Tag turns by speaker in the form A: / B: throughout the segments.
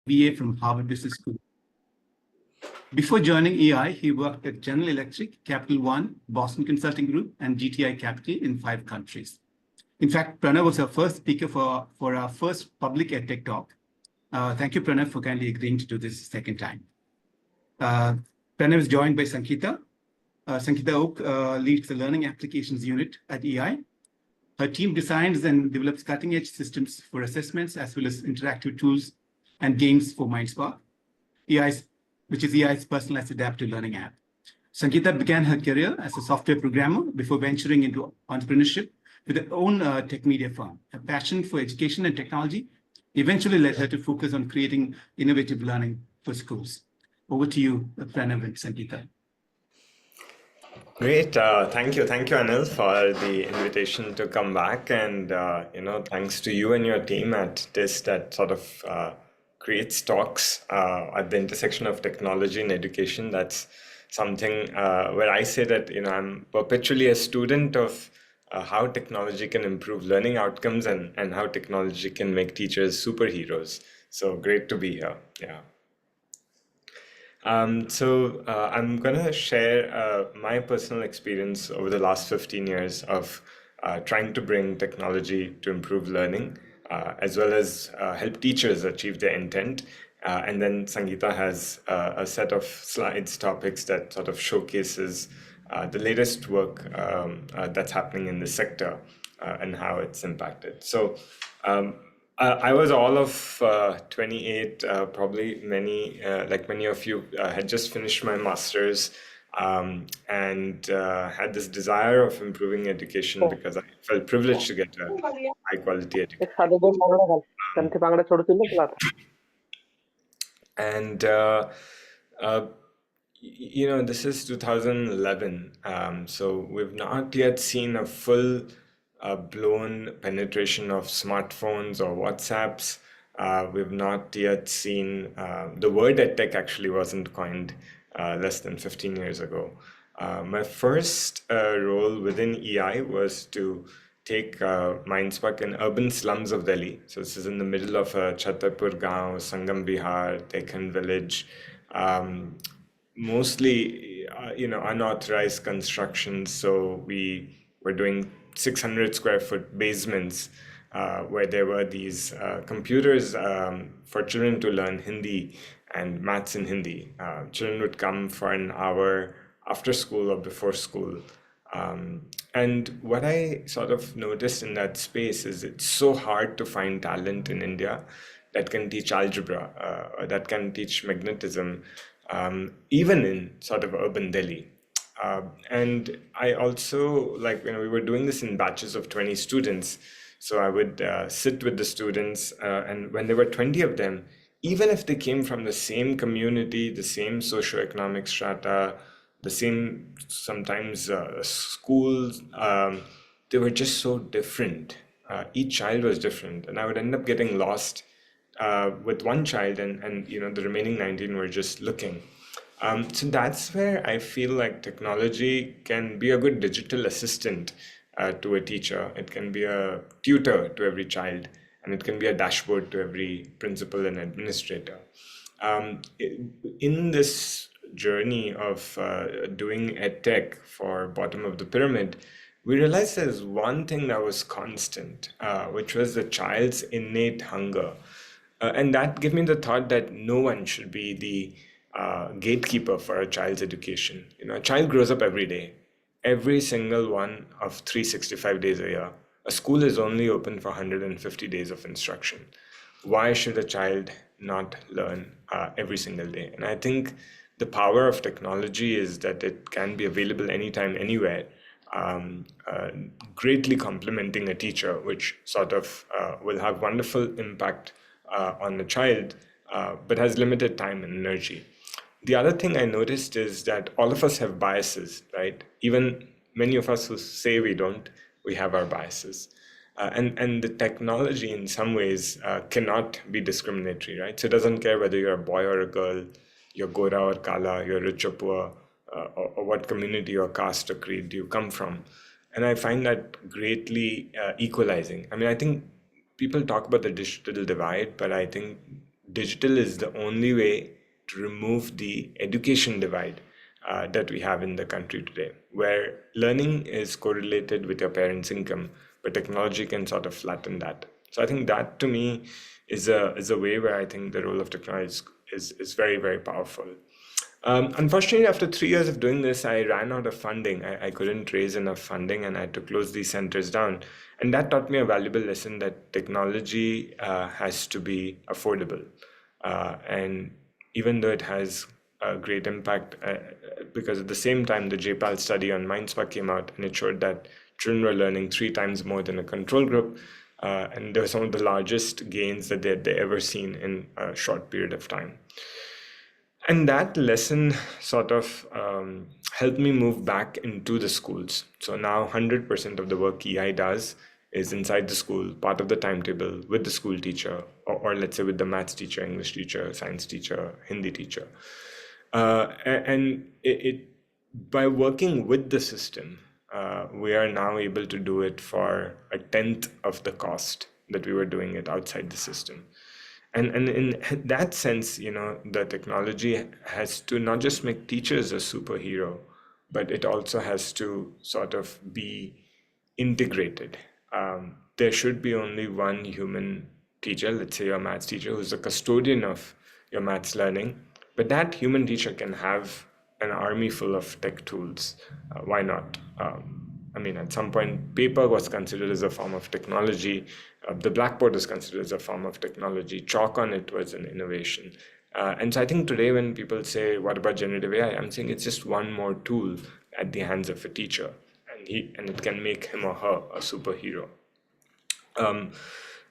A: BA from Harvard Business School. Before joining EI, he worked at General Electric, Capital One, Boston Consulting Group, and GTI Capital in 5 countries. In fact, Pranav was our first speaker for our first public EdTech Talk. Thank you, Pranav, for kindly agreeing to do this second time. Pranav is joined by Sankita. Sankita Oak leads the Learning Applications Unit at EI. Her team designs and develops cutting-edge systems for assessments as well as interactive tools and games for Mindspark, which is EI's personalized adaptive learning app. Sankita began her career as a software programmer before venturing into entrepreneurship with her own tech media firm. Her passion for education and technology eventually led her to focus on creating innovative learning for schools. Over to you, Pranav and Sankita.
B: Great. Thank you, Anil, for the invitation to come back. And, thanks to you and your team at TIS that sort of creates talks at the intersection of technology and education. That's something where I say that, I'm perpetually a student of how technology can improve learning outcomes and how technology can make teachers superheroes. So great to be here. Yeah. So I'm going to share my personal experience over the last 15 years of trying to bring technology to improve learning, as well as help teachers achieve their intent. And then Sangeeta has a set of slides, topics that sort of showcases the latest work that's happening in the sector and how it's impacted. So I was all of 28, probably like many of you, had just finished my master's and had this desire of improving education because I felt privileged to get a high quality education. And, this is 2011. So we've not yet seen a full blown penetration of smartphones or WhatsApps. We've not yet seen, the word EdTech actually wasn't coined less than 15 years ago. My first role within EI was to take Mindspark in urban slums of Delhi. So this is in the middle of Chhatarpur Gaon, Sangam Bihar, Dekhan village. Mostly, unauthorized construction. So we were doing 600 square foot basements where there were these computers for children to learn Hindi and maths in Hindi. Children would come for an hour after school or before school. And what I sort of noticed in that space is it's so hard to find talent in India that can teach algebra or that can teach magnetism, even in sort of urban Delhi. And I also, we were doing this in batches of 20 students. So I would sit with the students, and when there were 20 of them, even if they came from the same community, the same socioeconomic strata, the same sometimes schools, they were just so different. Each child was different, and I would end up getting lost with one child, and the remaining 19 were just looking. So that's where I feel like technology can be a good digital assistant to a teacher. It can be a tutor to every child, and it can be a dashboard to every principal and administrator. In this journey of doing EdTech for bottom of the pyramid, we realized there's one thing that was constant, which was the child's innate hunger. And that gave me the thought that no one should be the gatekeeper for a child's education. A child grows up every day, every single one of 365 days a year. A school is only open for 150 days of instruction. Why should a child not learn every single day? And I think the power of technology is that it can be available anytime, anywhere, greatly complementing a teacher, which sort of will have wonderful impact on the child, but has limited time and energy. The other thing I noticed is that all of us have biases, right? Even many of us who say we don't, we have our biases. And the technology in some ways cannot be discriminatory, right? So it doesn't care whether you're a boy or a girl, you're Gora or Kala, you're rich or poor, or what community or caste or creed you come from. And I find that greatly equalizing. I mean, I think people talk about the digital divide, but I think digital is the only way to remove the education divide that we have in the country today, where learning is correlated with your parents' income, but technology can sort of flatten that. So I think that to me is a way where I think the role of technology is very, very powerful. Unfortunately, after 3 years of doing this, I ran out of funding. I couldn't raise enough funding and I had to close these centers down. And that taught me a valuable lesson that technology has to be affordable. And even though it has a great impact, because at the same time, the JPAL study on MindSpark came out and it showed that children were learning 3 times more than a control group. And they were some of the largest gains that they ever seen in a short period of time. And that lesson sort of helped me move back into the schools. So now 100% of the work EI does is inside the school, part of the timetable with the school teacher, or let's say with the maths teacher, English teacher, science teacher, Hindi teacher. And by working with the system, we are now able to do it for a tenth of the cost that we were doing it outside the system. And in that sense, the technology has to not just make teachers a superhero, but it also has to sort of be integrated. There should be only one human teacher, let's say your maths teacher, who's the custodian of your maths learning, but that human teacher can have an army full of tech tools. Why not? I mean, at some point, paper was considered as a form of technology. The blackboard is considered as a form of technology. Chalk on it was an innovation. And so I think today when people say, what about generative AI? I'm saying it's just one more tool at the hands of a teacher. And it can make him or her a superhero.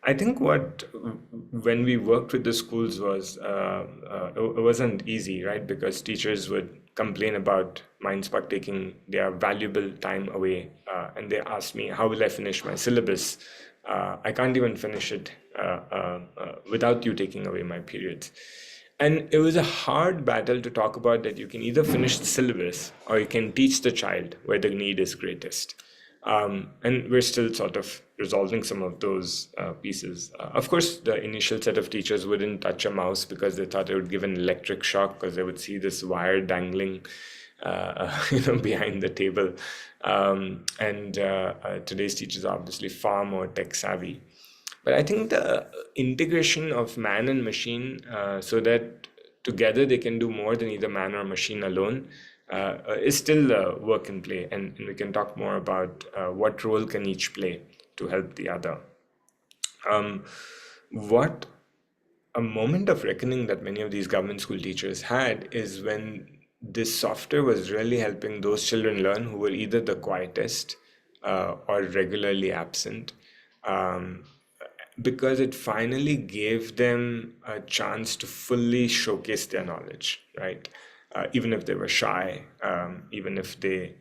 B: I think when we worked with the schools was, it wasn't easy, right? Because teachers would complain about MindSpark taking their valuable time away. And they asked me, how will I finish my syllabus? I can't even finish it without you taking away my periods. And it was a hard battle to talk about that you can either finish the syllabus or you can teach the child where the need is greatest. And we're still sort of resolving some of those pieces. Of course, the initial set of teachers wouldn't touch a mouse because they thought it would give an electric shock because they would see this wire dangling behind the table. Today's teachers are obviously far more tech savvy. But I think the integration of man and machine so that together they can do more than either man or machine alone is still a work in play. And we can talk more about what role can each play to help the other. What a moment of reckoning that many of these government school teachers had is when this software was really helping those children learn who were either the quietest or regularly absent. Because it finally gave them a chance to fully showcase their knowledge, right? Even if they were shy, even if they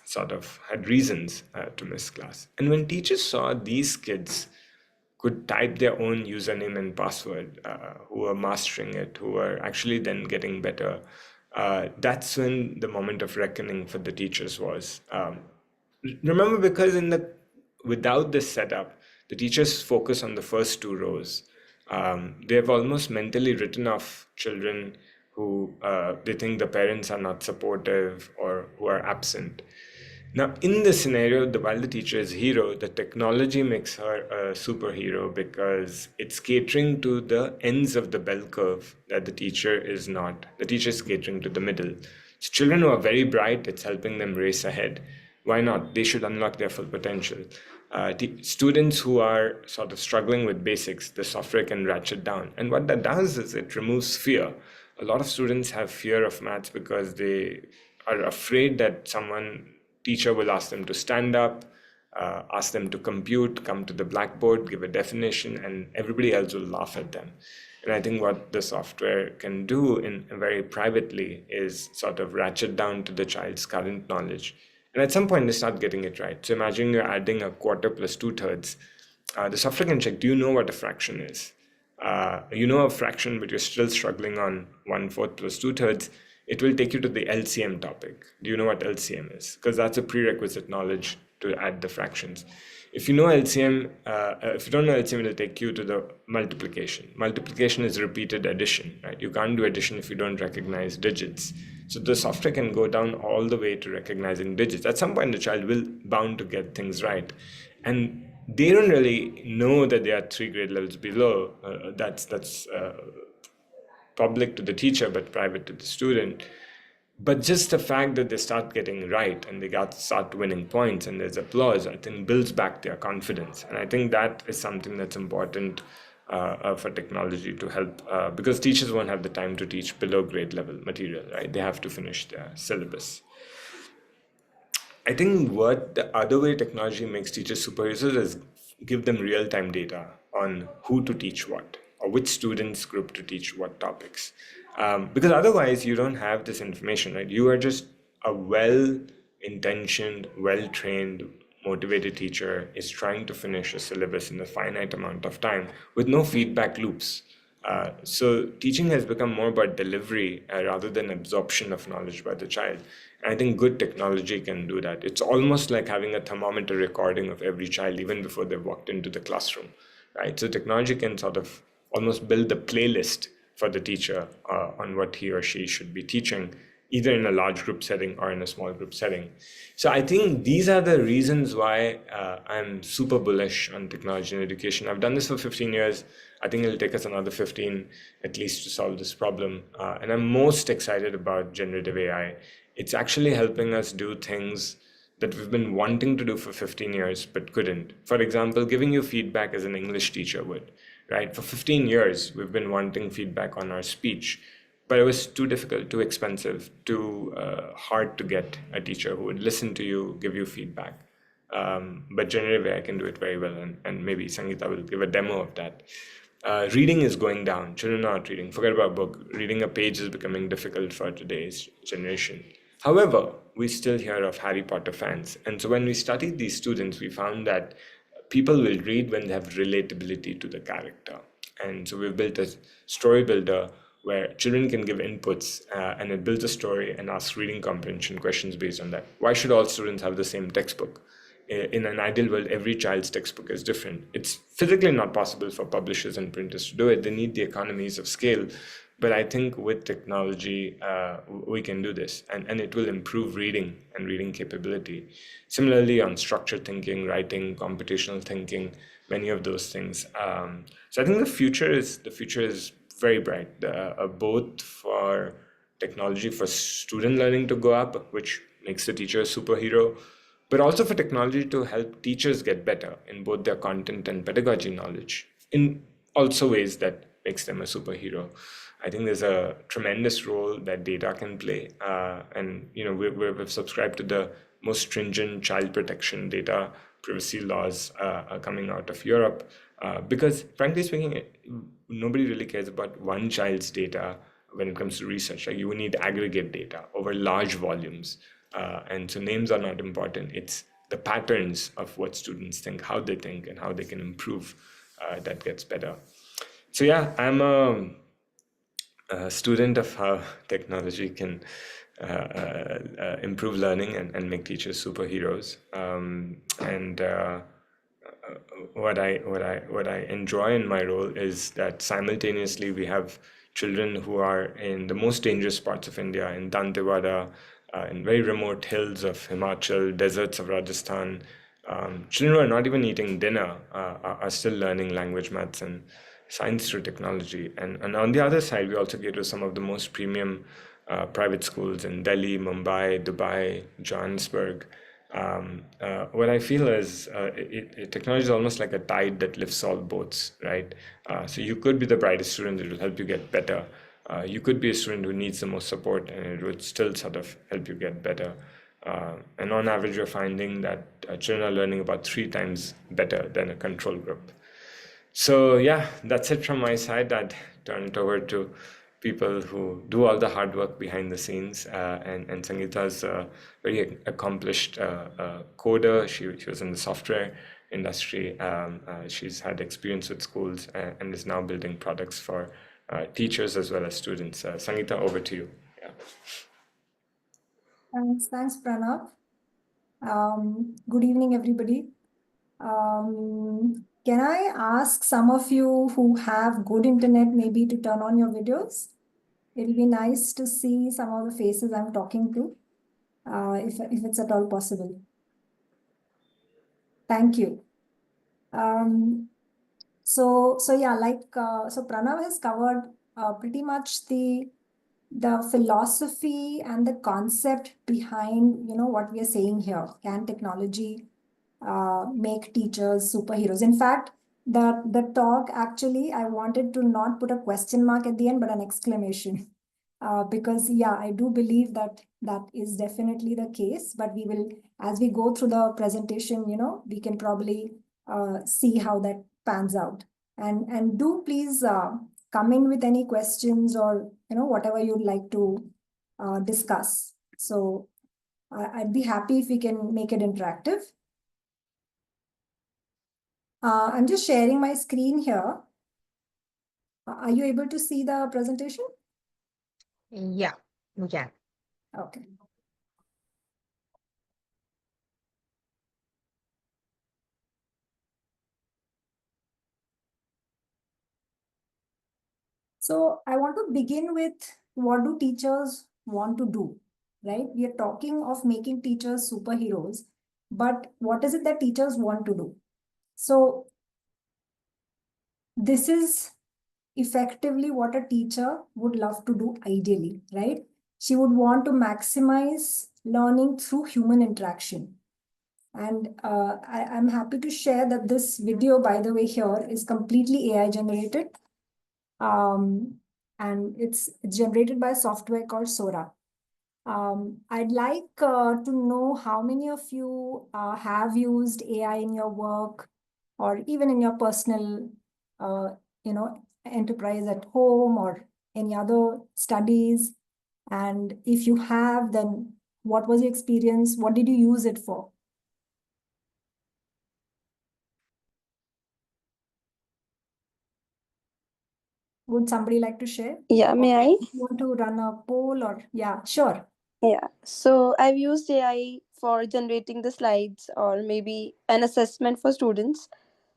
B: sort of had reasons to miss class. And when teachers saw these kids could type their own username and password, who were mastering it, who were actually then getting better, that's when the moment of reckoning for the teachers was. Remember, because without this setup, the teachers focus on the first 2 rows. They've almost mentally written off children who they think the parents are not supportive or who are absent. Now, in this scenario, while the teacher is hero, the technology makes her a superhero because it's catering to the ends of the bell curve that the teacher is not. The teacher is catering to the middle. So children who are very bright, it's helping them race ahead. Why not? They should unlock their full potential. Students who are sort of struggling with basics, the software can ratchet down. And what that does is it removes fear. A lot of students have fear of maths because they are afraid that teacher will ask them to stand up, ask them to compute, come to the blackboard, give a definition, and everybody else will laugh at them. And I think what the software can do very privately is sort of ratchet down to the child's current knowledge. And at some point, they start getting it right. So imagine you're adding a quarter plus 2/3. The software can check, do you know what a fraction is? You know a fraction, but you're still struggling on 1/4 plus 2/3. It will take you to the LCM topic. Do you know what LCM is? Because that's a prerequisite knowledge to add the fractions. If you know LCM, if you don't know LCM, it'll take you to the multiplication. Multiplication is repeated addition, right? You can't do addition if you don't recognize digits. So the software can go down all the way to recognizing digits. At some point, the child will bound to get things right. And they don't really know that they are 3 grade levels below. That's public to the teacher, but private to the student. But just the fact that they start getting right and they start winning points and there's applause, I think builds back their confidence. And I think that is something that's important for technology to help, because teachers won't have the time to teach below grade level material, right? They have to finish their syllabus. I think what the other way technology makes teachers superheroes is give them real-time data on who to teach what, or which students group to teach what topics. Because otherwise you don't have this information, right? You are just a well-intentioned, well-trained, motivated teacher is trying to finish a syllabus in a finite amount of time with no feedback loops. So teaching has become more about delivery rather than absorption of knowledge by the child. And I think good technology can do that. It's almost like having a thermometer recording of every child even before they walked into the classroom, right? So technology can sort of almost build the playlist for the teacher on what he or she should be teaching, either in a large group setting or in a small group setting. So I think these are the reasons why I'm super bullish on technology in education. I've done this for 15 years. I think it'll take us another 15 at least to solve this problem. And I'm most excited about generative AI. It's actually helping us do things that we've been wanting to do for 15 years but couldn't. For example, giving you feedback as an English teacher would, right? For 15 years, we've been wanting feedback on our speech, but it was too difficult, too expensive, too hard to get a teacher who would listen to you, give you feedback. But generative AI can do it very well, and maybe Sangeeta will give a demo of that. Reading is going down. Children are not reading. Forget about book. Reading a page is becoming difficult for today's generation. However, we still hear of Harry Potter fans. And so when we studied these students, we found that people will read when they have relatability to the character. And so we've built a story builder where children can give inputs and it builds a story and asks reading comprehension questions based on that. Why should all students have the same textbook? In an ideal world, every child's textbook is different. It's physically not possible for publishers and printers to do it. They need the economies of scale. But I think with technology, we can do this, and it will improve reading and reading capability. Similarly, on structured thinking, writing, computational thinking, many of those things. So I think the future is very bright, both for technology for student learning to go up, which makes the teacher a superhero, but also for technology to help teachers get better in both their content and pedagogy knowledge, in also ways that makes them a superhero. I think there's a tremendous role that data can play, and we've subscribed to the most stringent child protection data privacy laws coming out of Europe, because frankly speaking, nobody really cares about one child's data when it comes to research. Like, you need aggregate data over large volumes, and so names are not important. It's the patterns of what students think, how they think, and how they can improve that gets better. So yeah, I'm a student of how technology can improve learning and make teachers superheroes. And what I enjoy in my role is that simultaneously we have children who are in the most dangerous parts of India, in Dantewada, in very remote hills of Himachal, deserts of Rajasthan. Children who are not even eating dinner are still learning language, maths, and science through technology. And on the other side, we also get to some of the most premium private schools in Delhi, Mumbai, Dubai, Johannesburg. What I feel is technology is almost like a tide that lifts all boats, right? So you could be the brightest student, it will help you get better. You could be a student who needs the most support, and it would still sort of help you get better. And on average, you're finding that children are learning about 3 times better than a control group. So yeah, that's it from my side. I'd turn it over to people who do all the hard work behind the scenes. And Sangeeta's a very accomplished coder. She was in the software industry. She's had experience with schools and is now building products for teachers as well as students. Sangeeta, over to you. Yeah.
C: Thanks, Pranav. Good evening, everybody. Can I ask some of you who have good internet maybe to turn on your videos? It'll be nice to see some of the faces I'm talking to, if it's at all possible. Thank you. So yeah, so Pranav has covered pretty much the philosophy and the concept behind, what we are saying here. Can technology make teachers superheroes? In fact, the talk actually, I wanted to not put a question mark at the end, but an exclamation. Because yeah, I do believe that is definitely the case, but we will, as we go through the presentation, we can probably see how that pans out. And do please come in with any questions or, whatever you'd like to discuss. So I'd be happy if we can make it interactive. I'm just sharing my screen here. Are you able to see the presentation?
D: Yeah, we can.
C: Okay. So I want to begin with, what do teachers want to do, right? We are talking of making teachers superheroes, but what is it that teachers want to do? So this is effectively what a teacher would love to do ideally, right? She would want to maximize learning through human interaction. And I'm happy to share that this video, by the way, here is completely AI generated. And it's generated by software called Sora. I'd like to know how many of you have used AI in your work or even in your personal, enterprise at home or any other studies. And if you have, then what was your experience? What did you use it for? Would somebody like to share?
E: Yeah, may I?
C: If you want to run a poll or, yeah, sure.
E: Yeah. So I've used AI for generating the slides or maybe an assessment for students.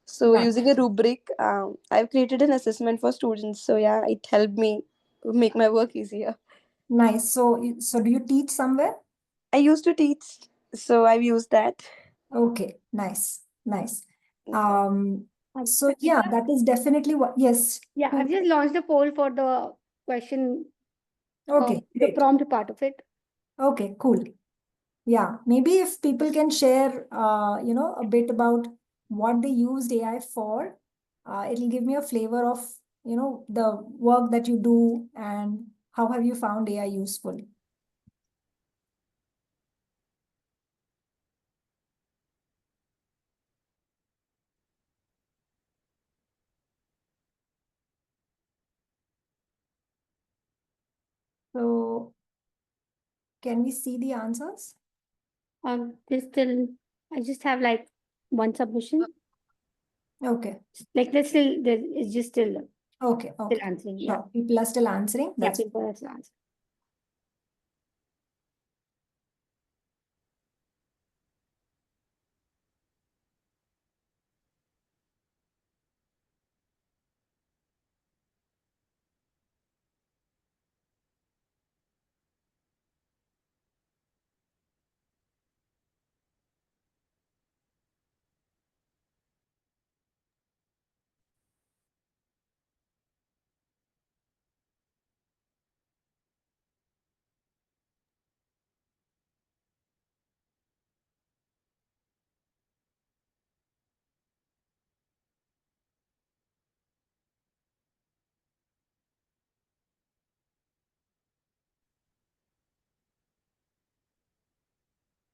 E: So
C: Right.
E: using a rubric, I've created an assessment for students. So yeah, it helped me make my work easier.
C: Nice. So do you teach somewhere?
E: I used to teach, so I've used that.
C: Okay, nice, nice.
E: Yeah.
C: So yeah, that is definitely what, yes.
D: Yeah, I've just launched a poll for the question,
C: Okay,
D: the
C: great.
D: prompt part of it.
C: Okay, cool. Yeah, maybe if people can share, a bit about what they used AI for, it'll give me a flavor of, the work that you do and how have you found AI useful. So can we see the answers?
D: There's still, I just have like one submission.
C: Okay,
D: Like let's still, there is just still
C: okay, okay.
D: answering. Yeah,
C: Sure. People are still answering.
D: yeah,
C: That's
D: people are still answering.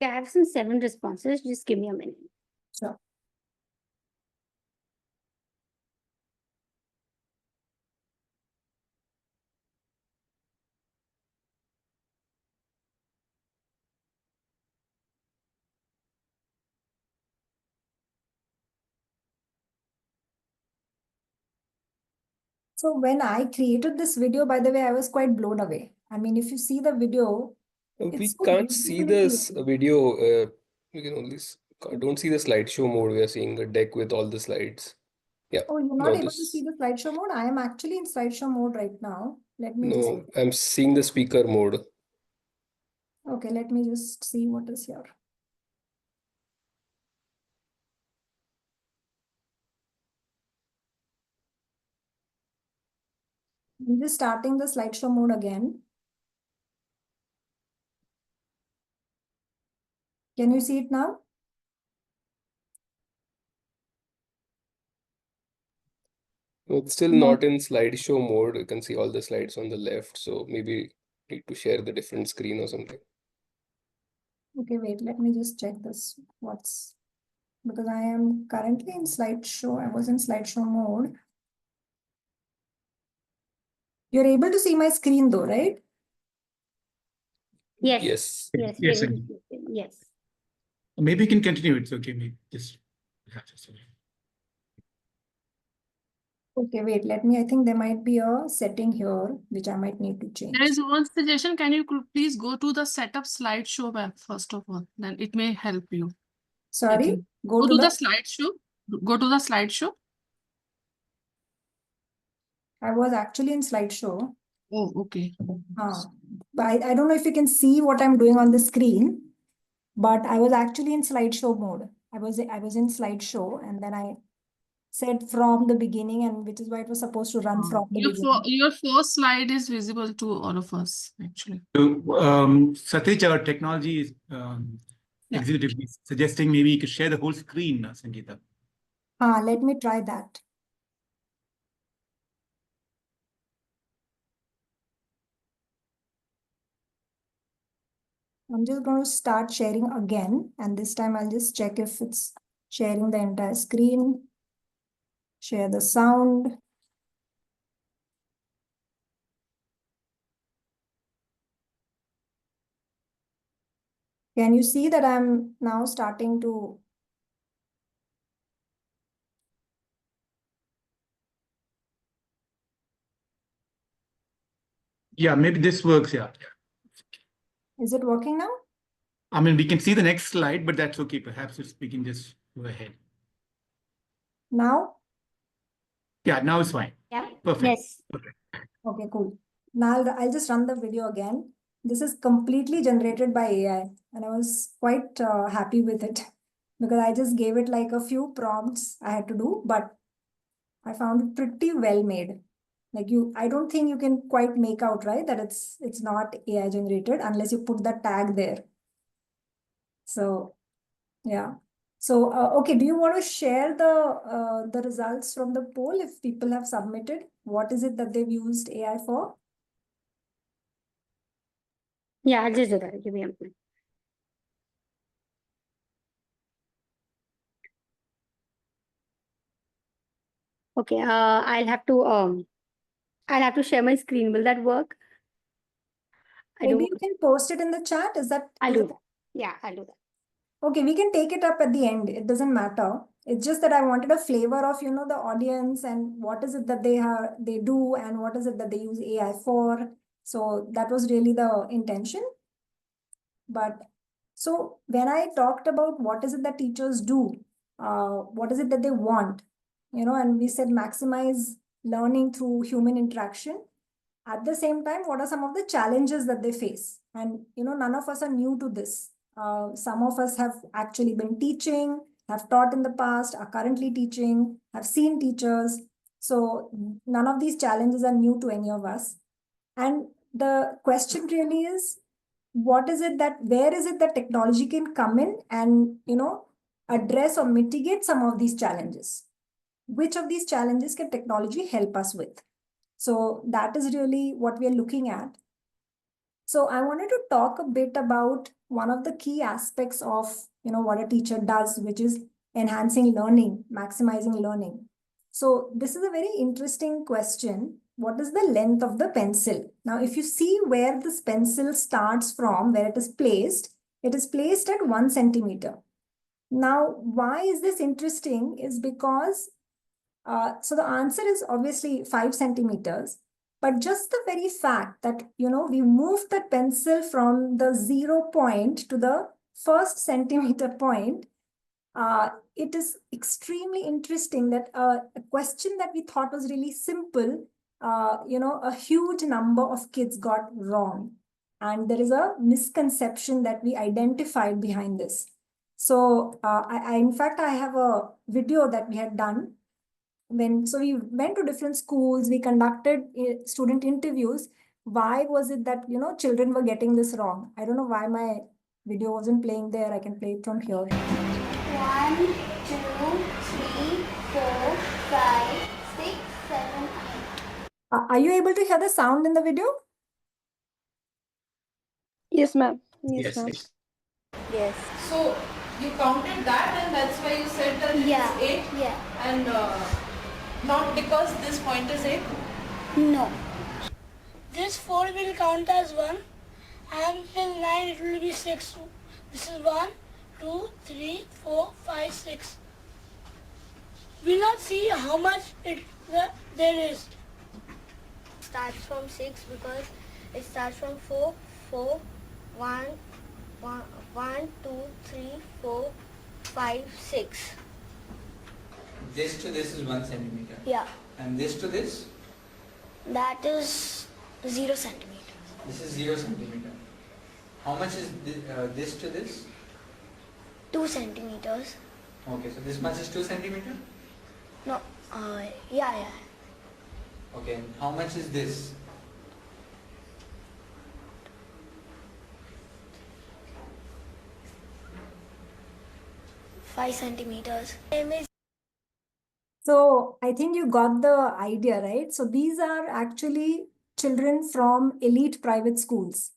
D: Yeah, I have some 7 responses. Just give me a minute.
C: sure. So when I created this video, by the way, I was quite blown away. I mean, if you see the video,
F: We
C: it's so
F: can't see
C: beautifully
F: this
C: created.
F: video. We can only I don't see the slideshow mode. We are seeing a deck with all the slides. Yeah.
C: Oh, you're not
F: Now
C: able to
F: this.
C: see the slideshow mode? I am actually in slideshow mode right now. Let me just,
F: No, I'm seeing the speaker mode.
C: okay, let me just see what is here. I'm just starting the slideshow mode again. Can you see it now?
F: No, it's still
C: No.
F: not in slideshow mode. You can see all the slides on the left. So maybe need to share the different screen or something.
C: Okay, wait, let me just check this. Because I am currently in slideshow. I was in slideshow mode. You're able to see my screen though, right?
D: Yes.
F: Yes.
D: Yes.
A: Yes,
D: Very
A: sir.
D: good. Yes.
A: Maybe you can continue. It's okay. Maybe just.
C: Okay, wait, I think there might be a setting here, which I might need to change.
G: There is one suggestion. Can you please go to the setup slideshow web first of all? Then it may help you. I
C: Sorry,
G: think.
C: go
G: Go
C: to
G: to the
C: the,
G: slideshow. Go to the slideshow.
C: I was actually in slideshow.
G: Oh, okay.
C: But I don't know if you can see what I'm doing on the screen, but I was actually in slideshow mode. I was in slideshow, and then I said from the beginning, and which is why it was supposed to run from the beginning.
G: Your first slide is visible to all of us, actually.
A: So, Satish, our technology is
G: Yeah.
A: executive, is suggesting maybe you could share the whole screen, Sangeeta.
C: Let me try that. I'm just going to start sharing again, and this time I'll just check if it's sharing the entire screen. Share the sound. Can you see that I'm now starting to?
A: Yeah, maybe this works. Yeah.
C: Is it working now?
A: I mean, we can see the next slide, but that's okay. Perhaps we can just go ahead.
C: Now?
A: Yeah, now it's fine.
D: Yeah.
A: Perfect.
D: Yes.
C: Okay, cool. Now I'll just run the video again. This is completely generated by AI, and I was quite happy with it because I just gave it like a few prompts I had to do, but I found it pretty well made. Like I don't think you can quite make out, right, that it's not AI generated unless you put the tag there. So yeah. So okay, do you want to share the results from the poll if people have submitted? What is it that they've used AI for?
D: Yeah, I'll just do that. Give me a minute. Okay, I'll have to share my screen. Will that work?
C: Maybe you can post it in the chat.
D: I'll do that. Yeah, I'll do that.
C: Okay, we can take it up at the end. It doesn't matter. It's just that I wanted a flavor of, the audience and what is it that they do and what is it that they use AI for. So that was really the intention. But so when I talked about what is it that teachers do, what is it that they want, and we said maximize learning through human interaction. At the same time, what are some of the challenges that they face? And, none of us are new to this. Some of us have actually been teaching, have taught in the past, are currently teaching, have seen teachers. So none of these challenges are new to any of us. And the question really is, where is it that technology can come in and, address or mitigate some of these challenges? Which of these challenges can technology help us with? So that is really what we are looking at. So I wanted to talk a bit about one of the key aspects of, what a teacher does, which is enhancing learning, maximizing learning. So this is a very interesting question. What is the length of the pencil? Now, if you see where this pencil starts from, where it is placed at 1 centimeter. Now, why is this interesting? Is because so the answer is obviously 5 centimeters, but just the very fact that, we moved the pencil from the 0 point to the first centimeter point it is extremely interesting that a question that we thought was really simple, a huge number of kids got wrong. And there is a misconception that we identified behind this. So in fact, I have a video that we had done so we went to different schools, we conducted student interviews. Why was it that, children were getting this wrong? I don't know why my video wasn't playing there. I can play it from here.
H: 1, 2, 3, 4, 5, 6, 7, 8.
C: Are you able to hear the sound in the video?
E: Yes, ma'am.
A: Yes.
H: Yes.
I: So you counted that, and that's why you said that
H: Yeah.
I: it's 8,
H: Yeah.
I: and not because this point is 8.
H: No.
J: This 4 will count as 1, and till 9 it will be 6. This is 1, 2, 3, 4, 5, 6. We'll not see how much there is.
H: Starts from 6 because it starts from 4, 4, 1, 2, 3, 4, 5, 6.
K: This to this is 1 centimeter.
H: Yeah.
K: And this to this?
H: That is 0 centimeter.
K: This is 0 centimeter. How much is this to this?
H: 2 centimeters.
K: Okay, so this much is 2 centimeter?
H: No. Yeah.
K: Okay, and how much is this?
H: Five centimeters.
C: So I think you got the idea, right? So these are actually children from elite private schools.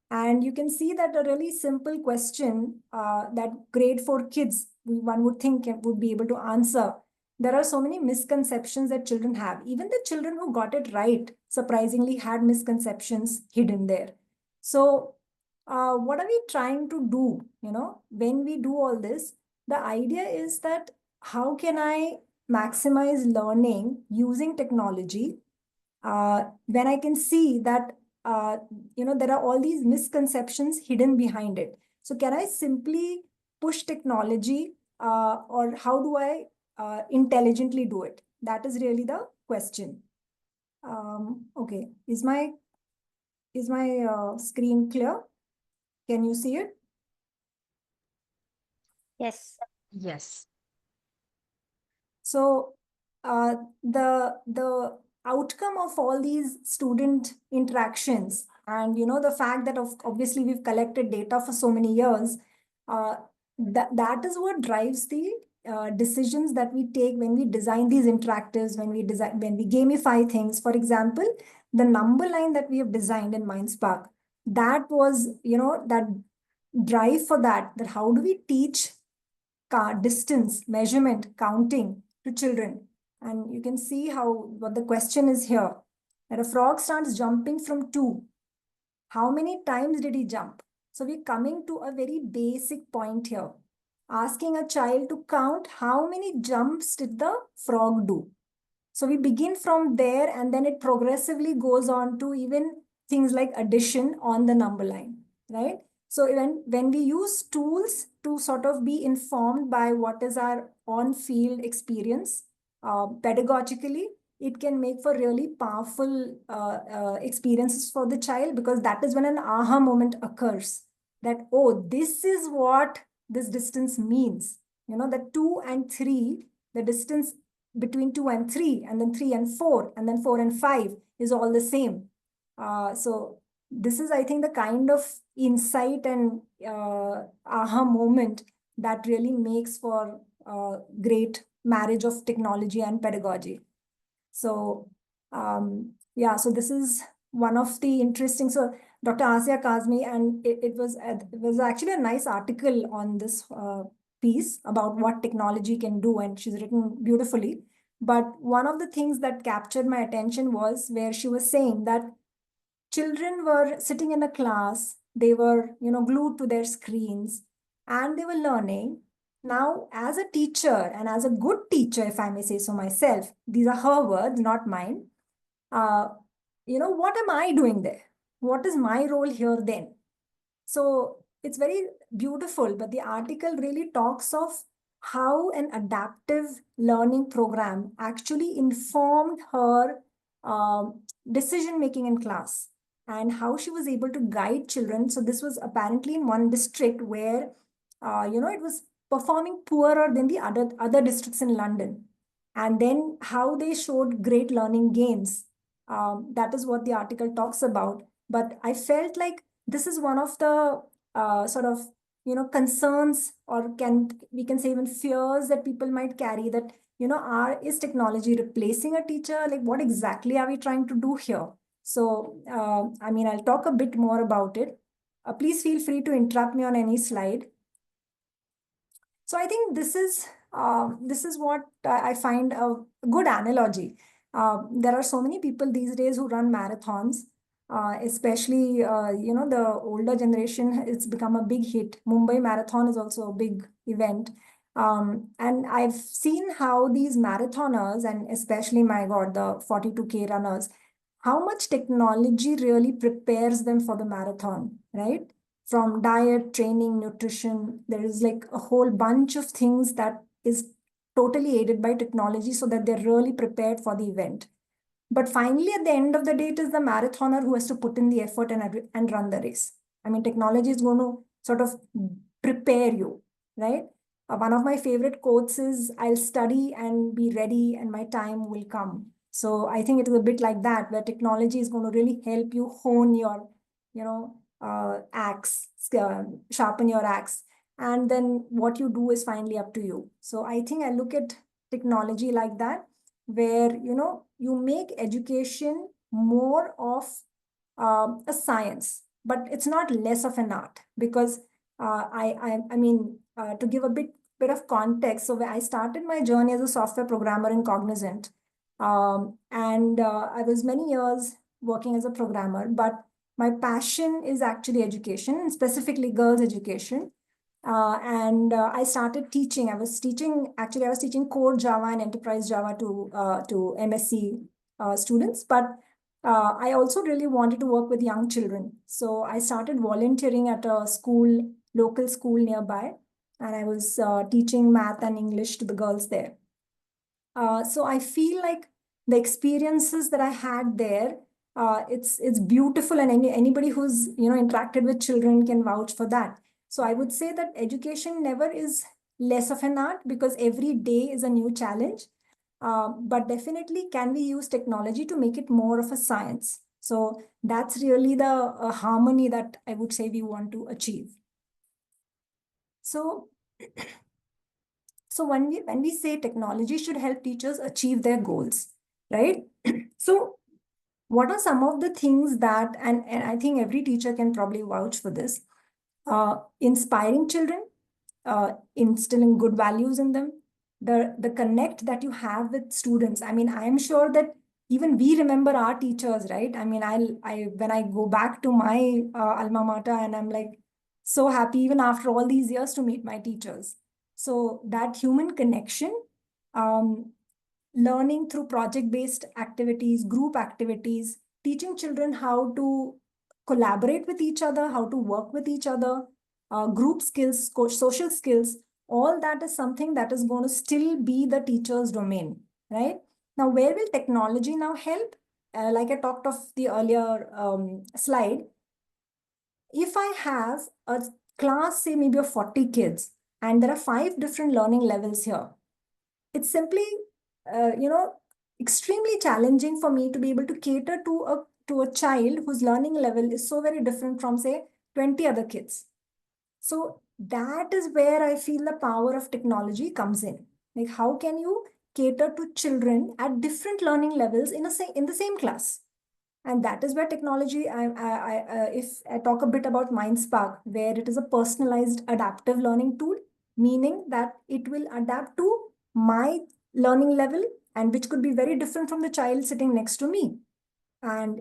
C: And you can see that a really simple question that grade 4 kids, one would think would be able to answer. There are so many misconceptions that children have. Even the children who got it right, surprisingly, had misconceptions hidden there. So what are we trying to do? When we do all this, the idea is that how can I maximize learning using technology when I can see that there are all these misconceptions hidden behind it. So can I simply push technology or how do I intelligently do it? That is really the question. Okay, is my screen clear? Can you see it?
D: Yes.
G: Yes.
C: So the outcome of all these student interactions and the fact that obviously we've collected data for so many years, that is what drives the decisions that we take when we design these interactives, when we gamify things. For example, the number line that we have designed in MindSpark, that was that drive for that how do we teach distance measurement counting to children. And you can see what the question is here, that a frog starts jumping from 2. How many times did he jump? So we're coming to a very basic point here, asking a child to count how many jumps did the frog do. So we begin from there, and then it progressively goes on to even things like addition on the number line, right? So when we use tools to sort of be informed by what is our on-field experience, pedagogically, it can make for really powerful experiences for the child, because that is when an aha moment occurs that, oh, this is what this distance means. The 2 and 3, the distance between 2 and 3, and then 3 and 4, and then 4 and 5 is all the same. So this is, I think, the kind of insight and aha moment that really makes for great marriage of technology and pedagogy. So yeah, so this is one of the interesting. So Dr. Asia Kazmi, and it was actually a nice article on this piece about what technology can do, and she's written beautifully. But one of the things that captured my attention was where she was saying that children were sitting in a class, they were glued to their screens, and they were learning. Now, as a teacher, and as a good teacher, if I may say so myself, these are her words, not mine. What am I doing there? What is my role here then? So it's very beautiful, but the article really talks of how an adaptive learning program actually informed her decision making in class and how she was able to guide children. So this was apparently in one district where, it was performing poorer than the other districts in London. And then how they showed great learning gains. That is what the article talks about. But I felt like this is one of the sort of concerns, or we can say even fears that people might carry, that is technology replacing a teacher? Like, what exactly are we trying to do here? So I'll talk a bit more about it. Please feel free to interrupt me on any slide. So I think this is what I find a good analogy. There are so many people these days who run marathons, especially the older generation. It's become a big hit. Mumbai Marathon is also a big event. And I've seen how these marathoners, and especially, my God, the 42K runners, how much technology really prepares them for the marathon, right? From diet, training, nutrition, there is like a whole bunch of things that is totally aided by technology so that they're really prepared for the event. But finally, at the end of the day, it is the marathoner who has to put in the effort and run the race. I mean, technology is going to sort of prepare you, right? One of my favorite quotes is, I'll study and be ready and my time will come. So I think it is a bit like that, where technology is going to really help you hone your, axe, sharpen your axe. And then what you do is finally up to you. So I think I look at technology like that, where, you make education more of a science, but it's not less of an art. Because to give a bit of context, so when I started my journey as a software programmer in Cognizant, and I was many years working as a programmer, but my passion is actually education, and specifically girls' education. And I started teaching. I was teaching core Java and enterprise Java to MSc students, but I also really wanted to work with young children. So I started volunteering at a local school nearby, and I was teaching math and English to the girls there. So I feel like the experiences that I had there, it's beautiful, and anybody who's interacted with children can vouch for that. So I would say that education never is less of an art, because every day is a new challenge. But definitely, can we use technology to make it more of a science? So that's really the harmony that I would say we want to achieve. So when we say technology should help teachers achieve their goals, right? So what are some of the things that, and I think every teacher can probably vouch for this, inspiring children, instilling good values in them, the connect that you have with students. I mean, I am sure that even we remember our teachers, right? I mean, when I go back to my alma mater, and I'm like so happy even after all these years to meet my teachers. So that human connection, learning through project-based activities, group activities, teaching children how to collaborate with each other, how to work with each other, group skills, social skills, all that is something that is going to still be the teacher's domain, right? Now, where will technology now help? Like I talked of the earlier slide, if I have a class, say maybe of 40 kids, and there are 5 different learning levels here, it's simply, extremely challenging for me to be able to cater to a child whose learning level is so very different from, say, 20 other kids. So that is where I feel the power of technology comes in. Like, how can you cater to children at different learning levels in the same class? And that is where technology, if I talk a bit about MindSpark, where it is a personalized adaptive learning tool, meaning that it will adapt to my learning level, and which could be very different from the child sitting next to me. And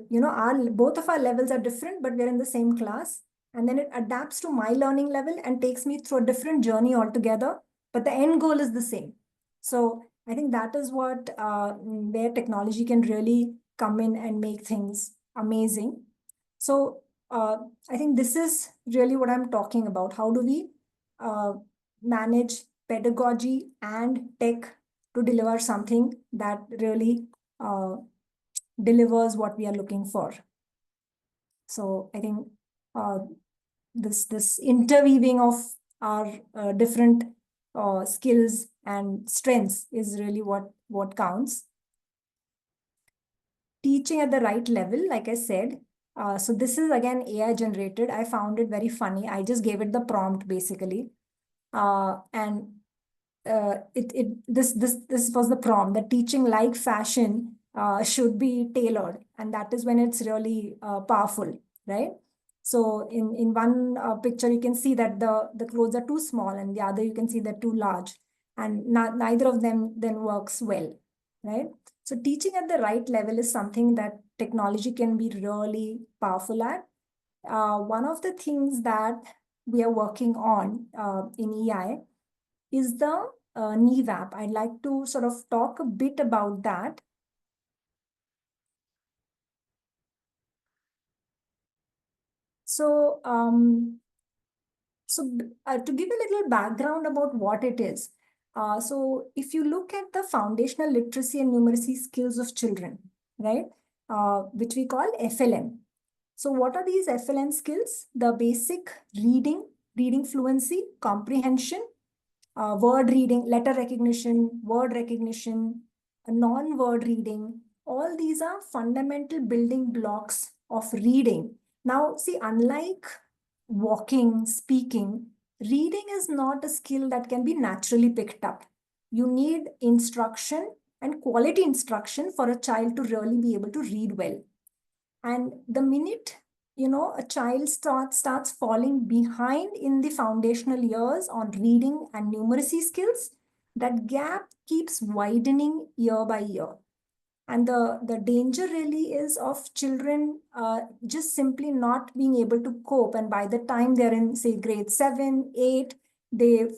C: both of our levels are different, but we're in the same class. And then it adapts to my learning level and takes me through a different journey altogether. But the end goal is the same. So I think that is what where technology can really come in and make things amazing. So I think this is really what I'm talking about. How do we manage pedagogy and tech to deliver something that really delivers what we are looking for. So I think this interweaving of our different skills and strengths is really what counts. Teaching at the right level, like I said. So this is again AI generated. I found it very funny. I just gave it the prompt basically. And this was the prompt, that teaching like fashion should be tailored, and that is when it's really powerful, right? So in one picture you can see that the clothes are too small, and the other you can see they're too large, and neither of them then works well, right? So teaching at the right level is something that technology can be really powerful at. One of the things that we are working on in EI is the Neve app. I'd like to sort of talk a bit about that. So, to give a little background about what it is. So if you look at the foundational literacy and numeracy skills of children, right, which we call FLN. So what are these FLN skills? The basic reading fluency, comprehension, word reading, letter recognition, word recognition, non-word reading. All these are fundamental building blocks of reading. Now, see, unlike walking, speaking, reading is not a skill that can be naturally picked up. You need instruction and quality instruction for a child to really be able to read well. And the minute a child starts falling behind in the foundational years on reading and numeracy skills, that gap keeps widening year by year. And the danger really is of children just simply not being able to cope. And by the time they're in, say, grade 7, 8, they've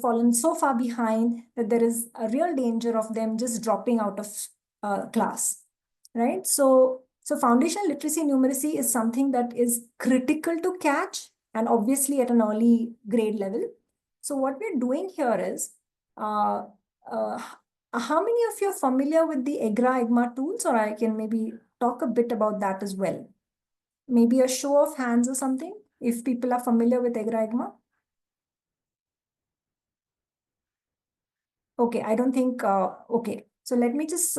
C: fallen so far behind that there is a real danger of them just dropping out of class, right? So foundational literacy numeracy is something that is critical to catch, and obviously at an early grade level. So what we're doing here is, how many of you are familiar with the EGRA-EGMA tools, or I can maybe talk a bit about that as well? Maybe a show of hands or something, if people are familiar with EGRA-EGMA. Okay, I don't think, okay. So let me just,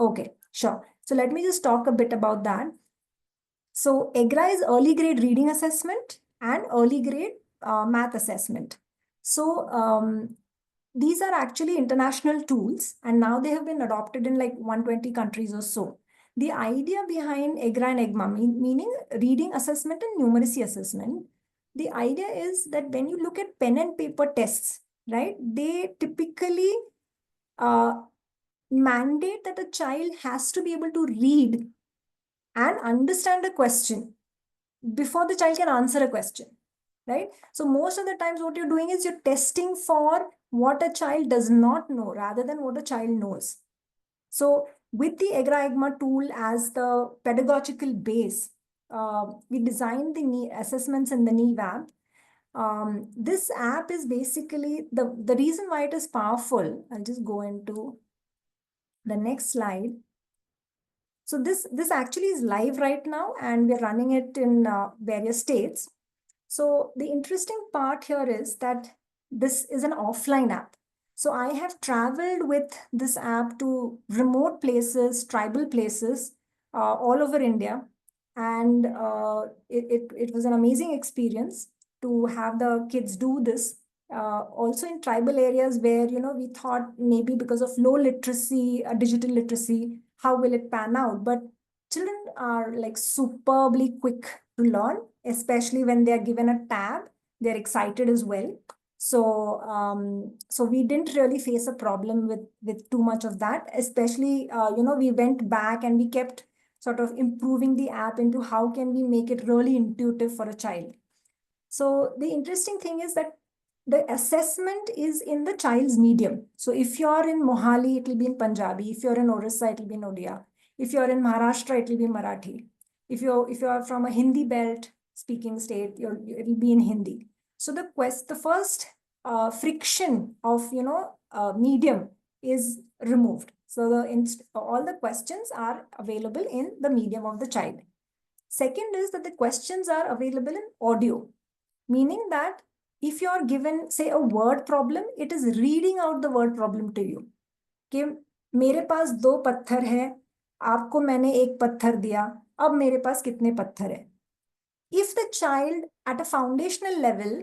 C: okay, sure. So let me just talk a bit about that. So EGRA is early grade reading assessment and early grade math assessment. So these are actually international tools, and now they have been adopted in like 120 countries or so. The idea behind EGRA and EGMA, meaning reading assessment and numeracy assessment, the idea is that when you look at pen and paper tests, right, they typically mandate that a child has to be able to read and understand a question before the child can answer a question, right? So most of the times what you're doing is you're testing for what a child does not know rather than what a child knows. So with the EGRA-EGMA tool as the pedagogical base, we designed the assessments in the Neve app. This app is basically, the reason why it is powerful, I'll just go into the next slide. So this actually is live right now, and we're running it in various states. So the interesting part here is that this is an offline app. So I have traveled with this app to remote places, tribal places, all over India. And it was an amazing experience to have the kids do this. Also in tribal areas where, we thought maybe because of low literacy, digital literacy, how will it pan out? But children are like superbly quick to learn, especially when they're given a tab. They're excited as well. So we didn't really face a problem with too much of that, especially, we went back and we kept sort of improving the app into how can we make it really intuitive for a child. So the interesting thing is that the assessment is in the child's medium. So if you're in Mohali, it will be in Punjabi. If you're in Orissa, it will be in Odia. If you're in Maharashtra, it will be Marathi. If you're from a Hindi belt speaking state, it will be in Hindi. So the first friction of, medium is removed. So all the questions are available in the medium of the child. Second is that the questions are available in audio, meaning that if you are given, say, a word problem, it is reading out the word problem to you. कि मेरे पास 2 पत्थर है, आपको मैंने 1 पत्थर दिया, अब मेरे पास कितने पत्थर है? If the child at a foundational level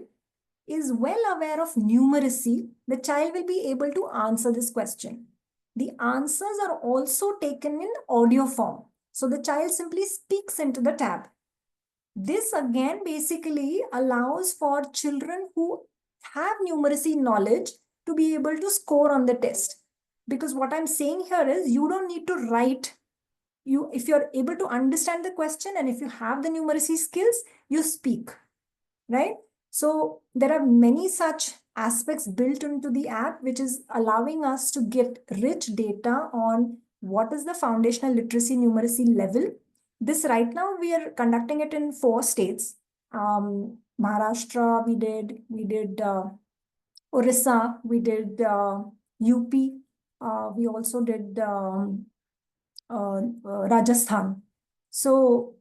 C: is well aware of numeracy, the child will be able to answer this question. The answers are also taken in audio form. So the child simply speaks into the tab. This again basically allows for children who have numeracy knowledge to be able to score on the test. Because what I'm saying here is you don't need to write. If you're able to understand the question and if you have the numeracy skills, you speak, right? So there are many such aspects built into the app, which is allowing us to get rich data on what is the foundational literacy numeracy level. This right now we are conducting it in 4 states. Maharashtra, we did Orissa, we did UP, we also did Rajasthan. So,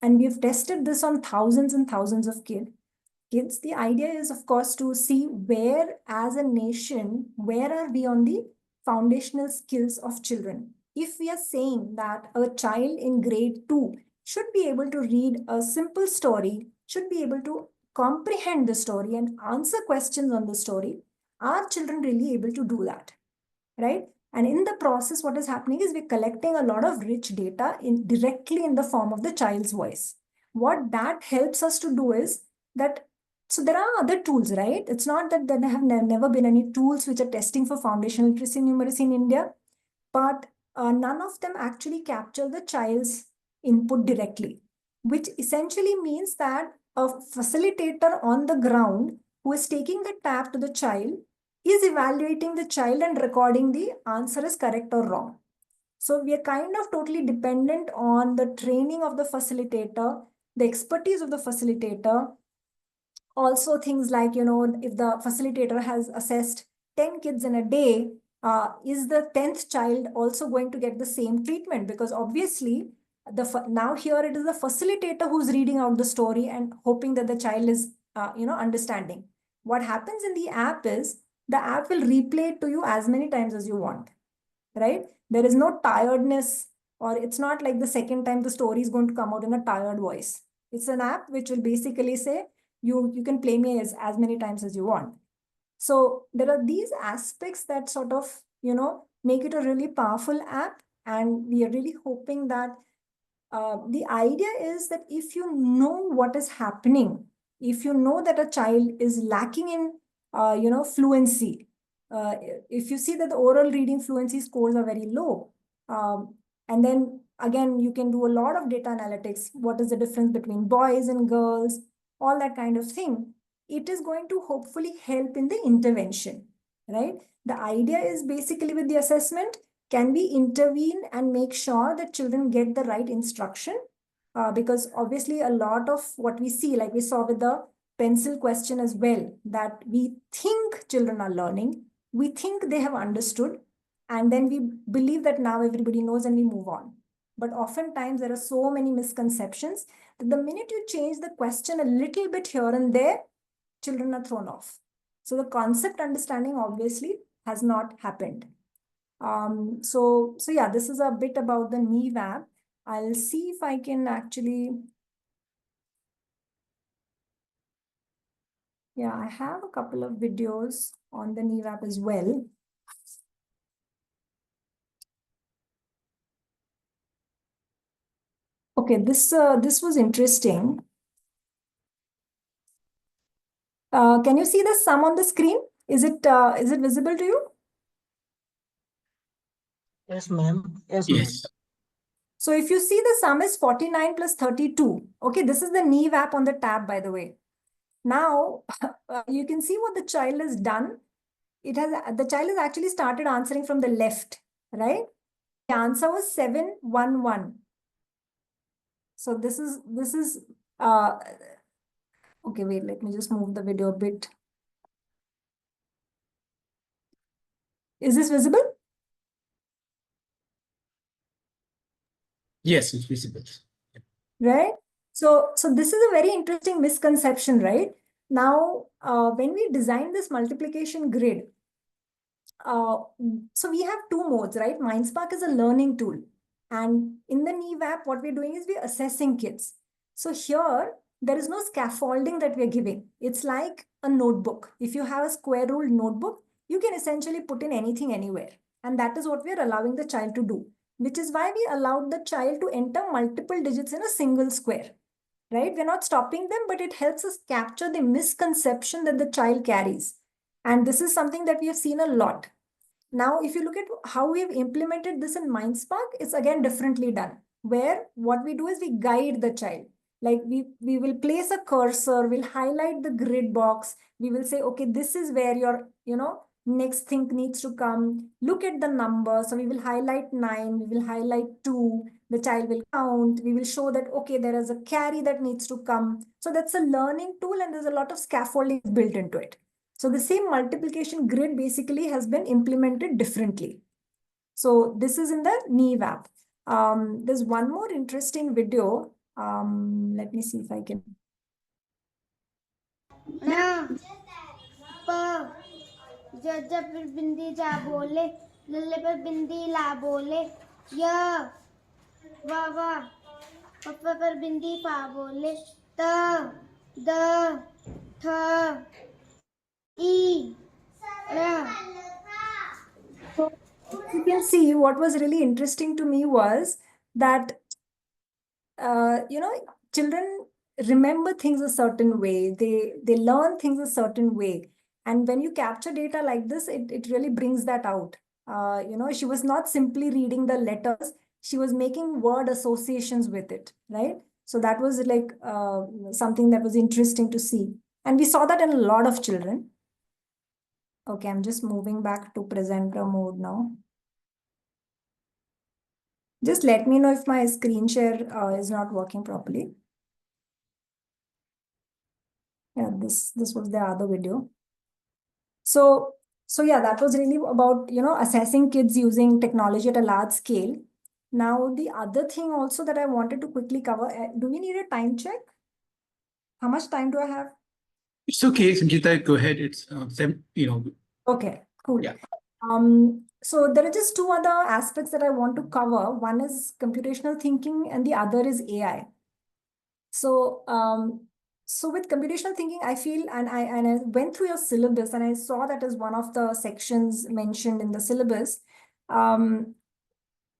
C: and we've tested this on thousands and thousands of kids. The idea is, of course, to see where, as a nation, where are we on the foundational skills of children. If we are saying that a child in grade 2 should be able to read a simple story, should be able to comprehend the story and answer questions on the story, are children really able to do that, right? And in the process, what is happening is we're collecting a lot of rich data directly in the form of the child's voice. What that helps us to do is that, so there are other tools, right? It's not that there have never been any tools which are testing for foundational literacy and numeracy in India, but none of them actually capture the child's input directly, which essentially means that a facilitator on the ground who is taking the tab to the child is evaluating the child and recording the answer is correct or wrong. So we are kind of totally dependent on the training of the facilitator, the expertise of the facilitator. Also things like, if the facilitator has assessed 10 kids in a day, is the 10th child also going to get the same treatment? Because obviously, now here it is the facilitator who's reading out the story and hoping that the child is, understanding. What happens in the app is the app will replay it to you as many times as you want, right? There is no tiredness, or it's not like the second time the story is going to come out in a tired voice. It's an app which will basically say, you can play me as many times as you want. So there are these aspects that sort of, make it a really powerful app. And we are really hoping that the idea is that if you know what is happening, if you know that a child is lacking in, fluency, if you see that the oral reading fluency scores are very low, and then again, you can do a lot of data analytics. What is the difference between boys and girls? All that kind of thing. It is going to hopefully help in the intervention, right? The idea is basically with the assessment, can we intervene and make sure that children get the right instruction? Because obviously a lot of what we see, like we saw with the pencil question as well, that we think children are learning, we think they have understood, and then we believe that now everybody knows and we move on. But oftentimes there are so many misconceptions that the minute you change the question a little bit here and there, children are thrown off. So the concept understanding obviously has not happened. So yeah, this is a bit about the Neve app. I'll see if I can actually, yeah, I have a couple of videos on the Neve app as well. Okay, this was interesting. Can you see the sum on the screen? Is it visible to you?
L: Yes, ma'am. Yes,
A: Yes.
C: So if you see the sum is 49 plus 32. Okay, this is the Neve app on the tab, by the way. Now, you can see what the child has done. The child has actually started answering from the left, right? The answer was 711. So this is, okay, wait, let me just move the video a bit. Is this visible?
A: Yes, it's visible.
C: Right? So this is a very interesting misconception, right? Now, when we design this multiplication grid, so we have two modes, right? MindSpark is a learning tool. And in the Neve app, what we're doing is we're assessing kids. So here, there is no scaffolding that we're giving. It's like a notebook. If you have a square ruled notebook, you can essentially put in anything anywhere. And that is what we're allowing the child to do, which is why we allowed the child to enter multiple digits in a single square, right? We're not stopping them, but it helps us capture the misconception that the child carries. And this is something that we have seen a lot. Now, if you look at how we've implemented this in MindSpark, it's again differently done, where what we do is we guide the child. Like we will place a cursor, we'll highlight the grid box. We will say, okay, this is where your, next thing needs to come. Look at the number. So we will highlight 9, we will highlight 2. The child will count. We will show that, okay, there is a carry that needs to come. So that's a learning tool, and there's a lot of scaffolding built into it. So the same multiplication grid basically has been implemented differently. So this is in the Neve app. There's one more interesting video. Let me see if I can.
M: जब पर बिंदी जा बोले, लल्ले पर बिंदी ला बोले, या वावा पप्पा पर बिंदी पा बोले, त द थ ई र.
C: So you can see what was really interesting to me was that children remember things a certain way. They learn things a certain way. And when you capture data like this, it really brings that out. She was not simply reading the letters, she was making word associations with it, right? So that was like something that was interesting to see. And we saw that in a lot of children. Okay, I'm just moving back to presenter mode now. Just let me know if my screen share is not working properly. Yeah, this was the other video. So yeah, that was really about, assessing kids using technology at a large scale. Now, the other thing also that I wanted to quickly cover, do we need a time check? How much time do I have?
A: It's okay, Sangeeta, go ahead. It's,
C: Okay, cool.
A: Yeah.
C: So there are just two other aspects that I want to cover. One is computational thinking and the other is AI. So, with computational thinking, I feel, and I went through your syllabus and I saw that as one of the sections mentioned in the syllabus.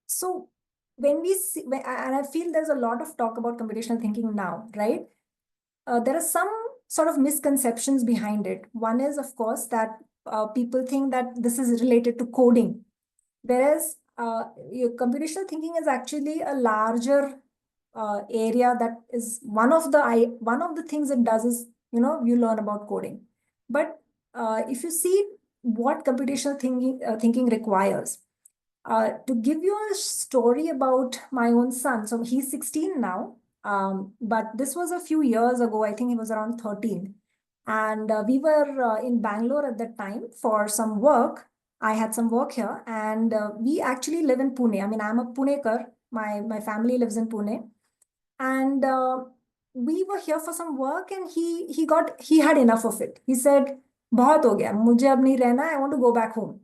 C: So when we see, and I feel there's a lot of talk about computational thinking now, right? There are some sort of misconceptions behind it. One is, of course, that people think that this is related to coding, whereas computational thinking is actually a larger area that is one of the things it does is, you learn about coding. But if you see what computational thinking requires, to give you a story about my own son. So he's 16 now, but this was a few years ago. I think he was around 13. And we were in Bangalore at that time for some work. I had some work here, and we actually live in Pune. I mean, I'm a Punekar. My family lives in Pune. And we were here for some work, and he had enough of it. He said, "बहुत हो गया, मुझे अब नहीं रहना. I want to go back home."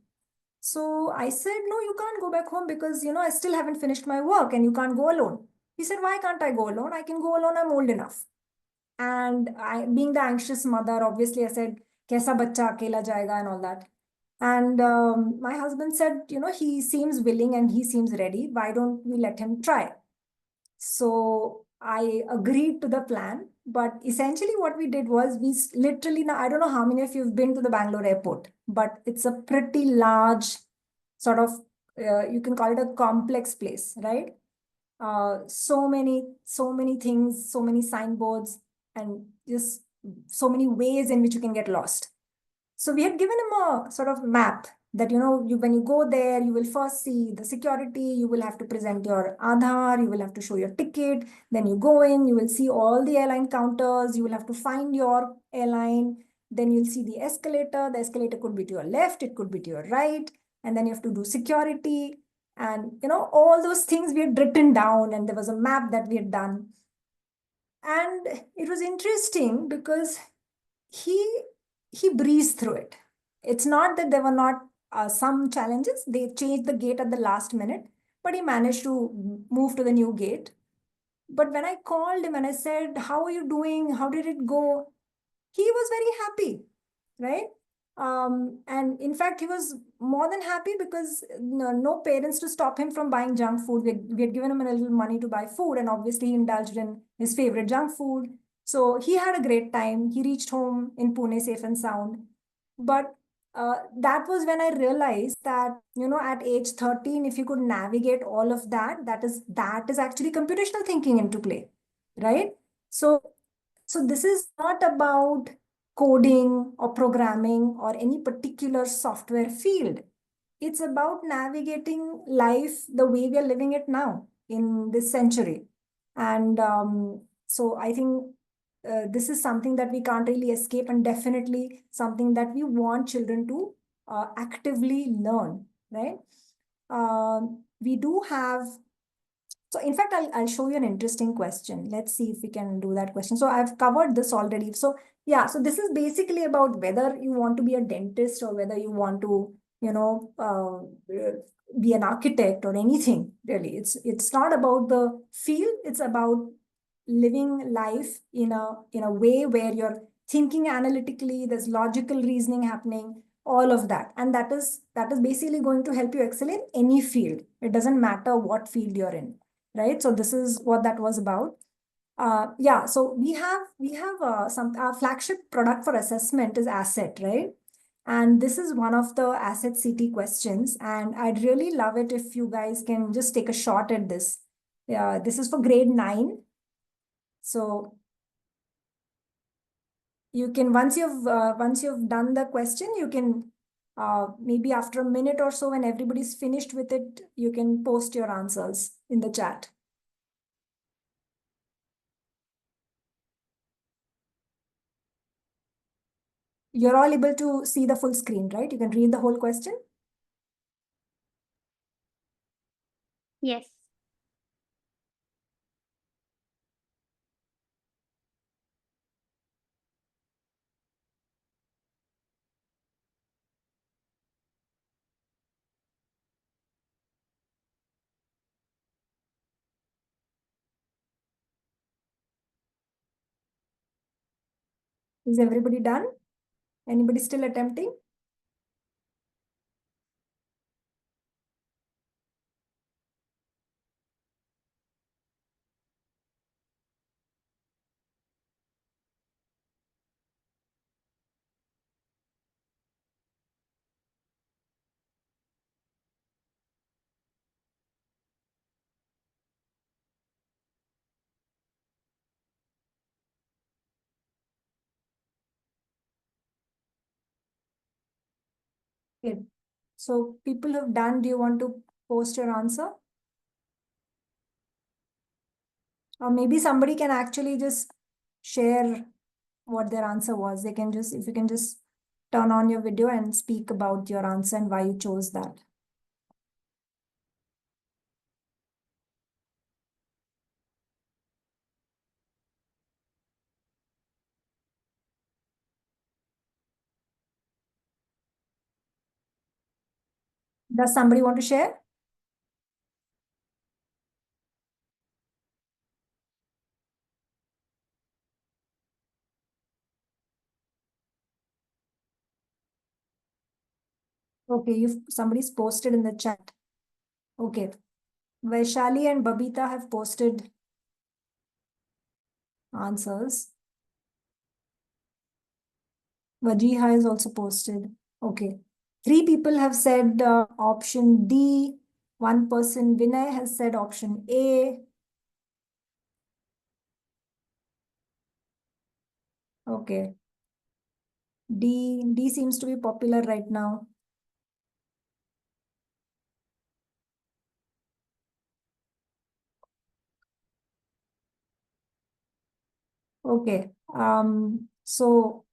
C: So I said, "No, you can't go back home because, I still haven't finished my work and you can't go alone." He said, "Why can't I go alone? I can go alone. I'm old enough." And I, being the anxious mother, obviously I said, "Kaisa bachcha akela jayega," and all that. And my husband said, he seems willing and he seems ready. Why don't we let him try? So I agreed to the plan. But essentially what we did was we literally, now I don't know how many of you have been to the Bangalore airport, but it's a pretty large sort of, you can call it a complex place, right? So many things, so many signboards, and just so many ways in which you can get lost. So we had given him a sort of map that, when you go there, you will first see the security, you will have to present your Aadhaar, you will have to show your ticket, then you go in, you will see all the airline counters, you will have to find your airline, then you'll see the escalator could be to your left, it could be to your right, and then you have to do security, and all those things we had written down, and there was a map that we had done. And it was interesting because he breezed through it. It's not that there were not some challenges. They changed the gate at the last minute, but he managed to move to the new gate. But when I called him and I said, "How are you doing? How did it go?" He was very happy, right? And in fact, he was more than happy because no parents to stop him from buying junk food. We had given him a little money to buy food, and obviously he indulged in his favorite junk food. So he had a great time. He reached home in Pune safe and sound. But that was when I realized that, at age 13, if you could navigate all of that, that is actually computational thinking into play, right? So this is not about coding or programming or any particular software field. It's about navigating life the way we are living it now in this century. And so I think this is something that we can't really escape, and definitely something that we want children to actively learn, right? We do have, so in fact, I'll show you an interesting question. Let's see if we can do that question. So I've covered this already. So yeah, so this is basically about whether you want to be a dentist or whether you want to, be an architect or anything, really. It's not about the field. It's about living life in a way where you're thinking analytically, there's logical reasoning happening, all of that. And that is basically going to help you excel in any field. It doesn't matter what field you're in. Right, so this is what that was about. Yeah, so we have some our flagship product for assessment is Asset, right? And this is one of the Asset CT questions, and I'd really love it if you guys can just take a shot at this. Yeah, this is for grade 9. So you can once you've done the question, you can maybe after a minute or so, when everybody's finished with it, you can post your answers in the chat. You're all able to see the full screen, right? You can read the whole question.
D: Yes.
C: Is everybody done? Anybody still attempting? Okay. So people have done, do you want to post your answer? Or maybe somebody can actually just share what their answer was. They can just, if you can just turn on your video and speak about your answer and why you chose that. Does somebody want to share? Okay, somebody's posted in the chat. Okay. Vaishali and Babita have posted answers. Vajiha is also posted. Okay. 3 people have said option D. 1 person, Vinay, has said option A. Okay. D seems to be popular right now. Okay. So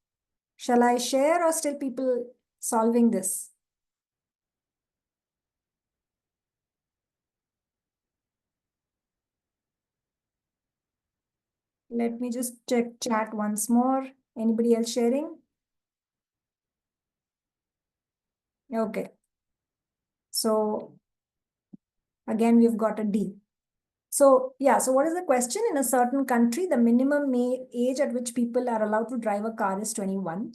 C: shall I share or still people solving this? Let me just check chat once more. Anybody else sharing? Okay. So again, we've got a D. So yeah, so what is the question? In a certain country, the minimum age at which people are allowed to drive a car is 21.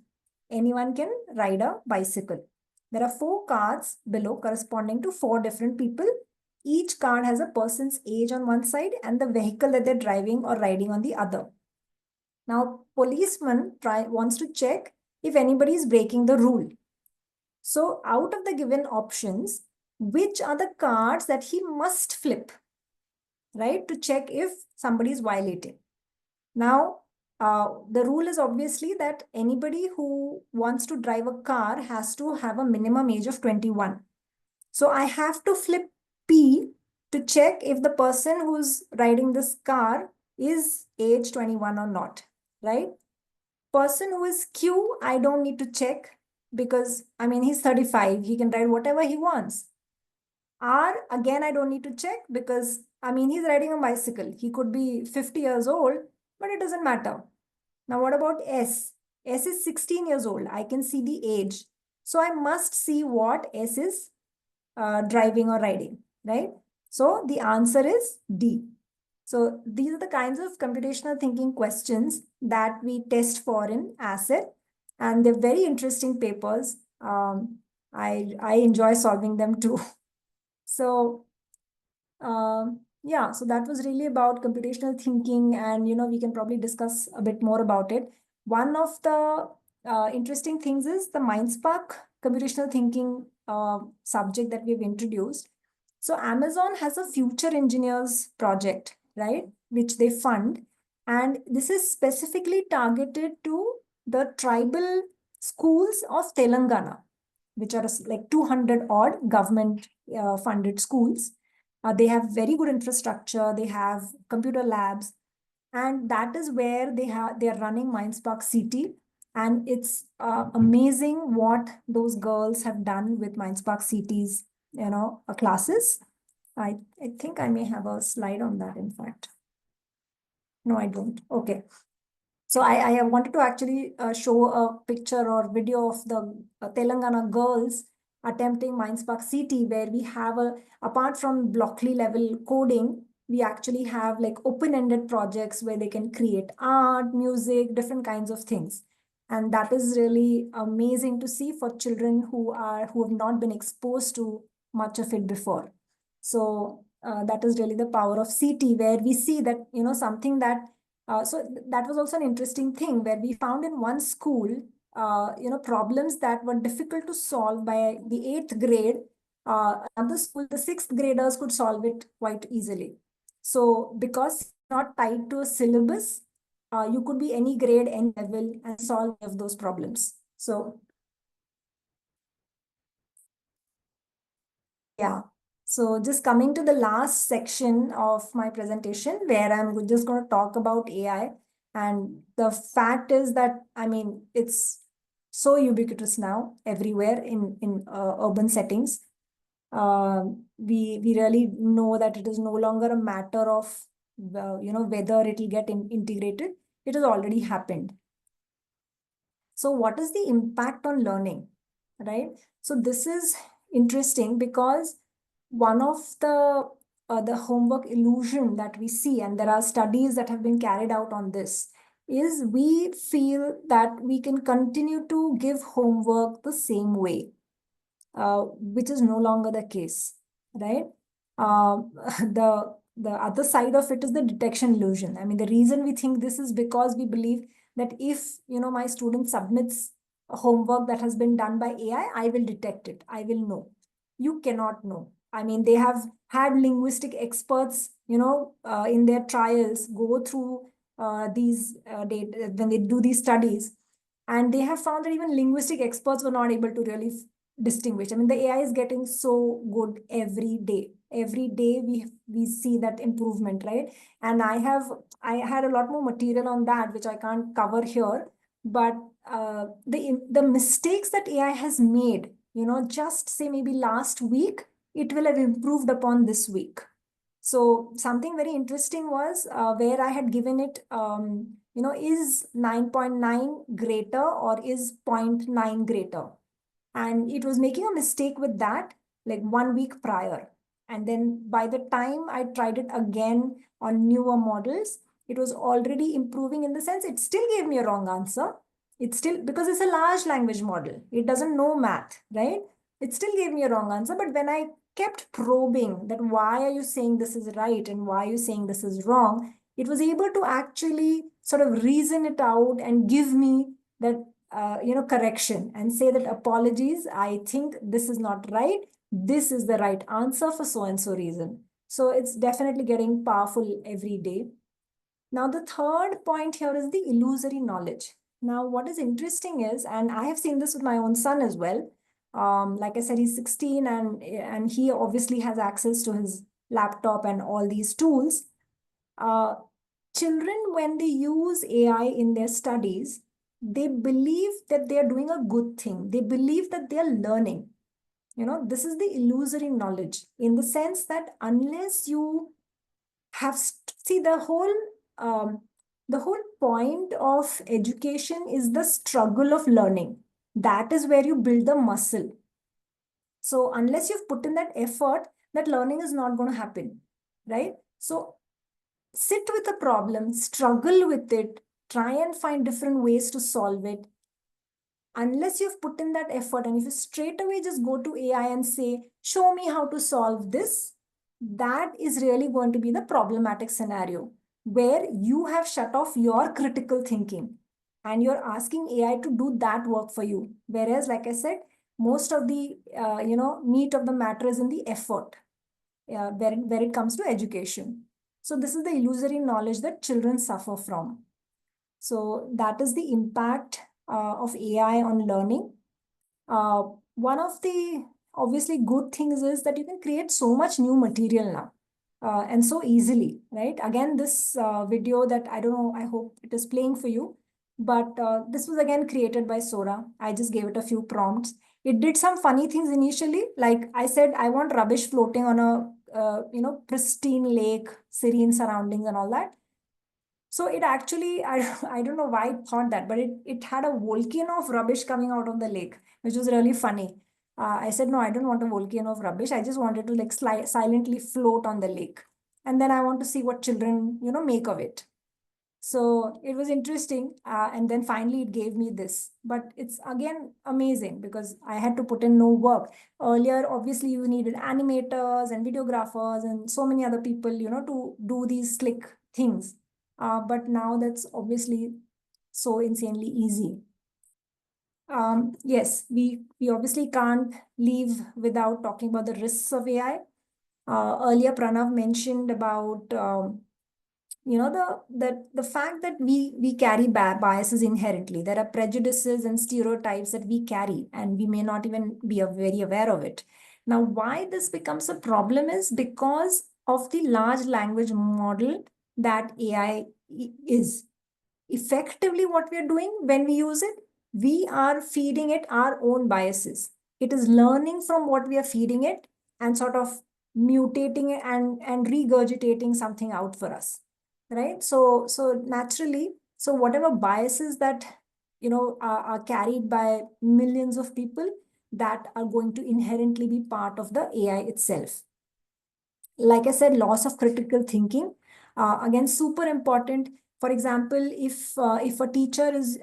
C: Anyone can ride a bicycle. There are 4 cards below corresponding to 4 different people. Each card has a person's age on one side and the vehicle that they're driving or riding on the other. Now, policeman wants to check if anybody is breaking the rule. So out of the given options, which are the cards that he must flip, right, to check if somebody is violating? Now, the rule is obviously that anybody who wants to drive a car has to have a minimum age of 21. So I have to flip P to check if the person who's riding this car is age 21 or not, right? Person who is Q, I don't need to check because, I mean, he's 35. He can ride whatever he wants. R, again, I don't need to check because, I mean, he's riding a bicycle. He could be 50 years old, but it doesn't matter. Now, what about S? S is 16 years old. I can see the age. So I must see what S is driving or riding, right? So the answer is D. So these are the kinds of computational thinking questions that we test for in ASSET, and they're very interesting papers. I enjoy solving them too. So yeah, so that was really about computational thinking, and we can probably discuss a bit more about it. One of the interesting things is the MindSpark computational thinking subject that we've introduced. So Amazon has a Future Engineers project, right, which they fund, and this is specifically targeted to the tribal schools of Telangana, which are like 200 odd government funded schools. They have very good infrastructure. They have computer labs, and that is where they are running MindSpark CT. And it's amazing what those girls have done with MindSpark CT's, classes. I think I may have a slide on that, in fact. No, I don't. Okay. So I wanted to actually show a picture or video of the Telangana girls attempting MindSpark CT, where we have apart from Blockly level coding, we actually have like open-ended projects where they can create art, music, different kinds of things. And that is really amazing to see for children who have not been exposed to much of it before. So that is really the power of CT, where we see that, something that so that was also an interesting thing where we found in one school, problems that were difficult to solve by the 8th grade. Another school, the 6th graders could solve it quite easily. So because it's not tied to a syllabus, you could be any grade, any level, and solve any of those problems. So yeah. So just coming to the last section of my presentation, where I'm just going to talk about AI. And the fact is that, I mean, it's so ubiquitous now everywhere in urban settings. We really know that it is no longer a matter of, whether it will get integrated. It has already happened. So what is the impact on learning, right? So this is interesting because one of the homework illusion that we see, and there are studies that have been carried out on this, is we feel that we can continue to give homework the same way, which is no longer the case, right? The other side of it is the detection illusion. I mean, the reason we think this is because we believe that if my student submits a homework that has been done by AI, I will detect it. I will know. You cannot know. I mean, they have had linguistic experts, in their trials go through these data when they do these studies, and they have found that even linguistic experts were not able to really distinguish. I mean, the AI is getting so good every day. Every day we see that improvement, right? And I had a lot more material on that, which I can't cover here. But the mistakes that AI has made, just say maybe last week, it will have improved upon this week. So something very interesting was where I had given it, is 9.9 greater or is 0.9 greater? And it was making a mistake with that like 1 week prior. And then by the time I tried it again on newer models, it was already improving in the sense it still gave me a wrong answer. It still, because it's a large language model, it doesn't know math, right? It still gave me a wrong answer. But when I kept probing that why are you saying this is right and why are you saying this is wrong, it was able to actually sort of reason it out and give me that correction and say that apologies, I think this is not right. This is the right answer for so and so reason. So it's definitely getting powerful every day. Now, the third point here is the illusory knowledge. Now, what is interesting is, and I have seen this with my own son as well. Like I said, he's 16 and he obviously has access to his laptop and all these tools. Children, when they use AI in their studies, they believe that they are doing a good thing. They believe that they are learning. This is the illusory knowledge in the sense that unless you have, see, the whole point of education is the struggle of learning. That is where you build the muscle. So unless you've put in that effort, that learning is not going to happen, right? So sit with the problem, struggle with it, try and find different ways to solve it. Unless you've put in that effort, and if you straight away just go to AI and say, show me how to solve this, that is really going to be the problematic scenario where you have shut off your critical thinking and you're asking AI to do that work for you. Whereas, like I said, most of the meat of the matter is in the effort where it comes to education. So this is the illusory knowledge that children suffer from. So that is the impact of AI on learning. One of the obviously good things is that you can create so much new material now and so easily, right? Again, this video that I don't know, I hope it is playing for you, but this was again created by Sora. I just gave it a few prompts. It did some funny things initially. Like I said, I want rubbish floating on a pristine lake, serene surroundings and all that. So it actually, I don't know why it thought that, but it had a volcano of rubbish coming out of the lake, which was really funny. I said, no, I don't want a volcano of rubbish. I just wanted to like silently float on the lake. And then I want to see what children, make of it. So it was interesting. And then finally it gave me this, but it's again amazing because I had to put in no work. Earlier, obviously you needed animators and videographers and so many other people, to do these slick things. But now that's obviously so insanely easy. Yes, we obviously can't leave without talking about the risks of AI. Earlier, Pranav mentioned about the fact that we carry biases inherently. There are prejudices and stereotypes that we carry, and we may not even be very aware of it. Now, why this becomes a problem is because of the large language model that AI is. Effectively, what we are doing when we use it, we are feeding it our own biases. It is learning from what we are feeding it and sort of mutating it and regurgitating something out for us, right? So naturally, so whatever biases that are carried by millions of people, that are going to inherently be part of the AI itself. Like I said, loss of critical thinking, again, super important. For example, if a teacher is,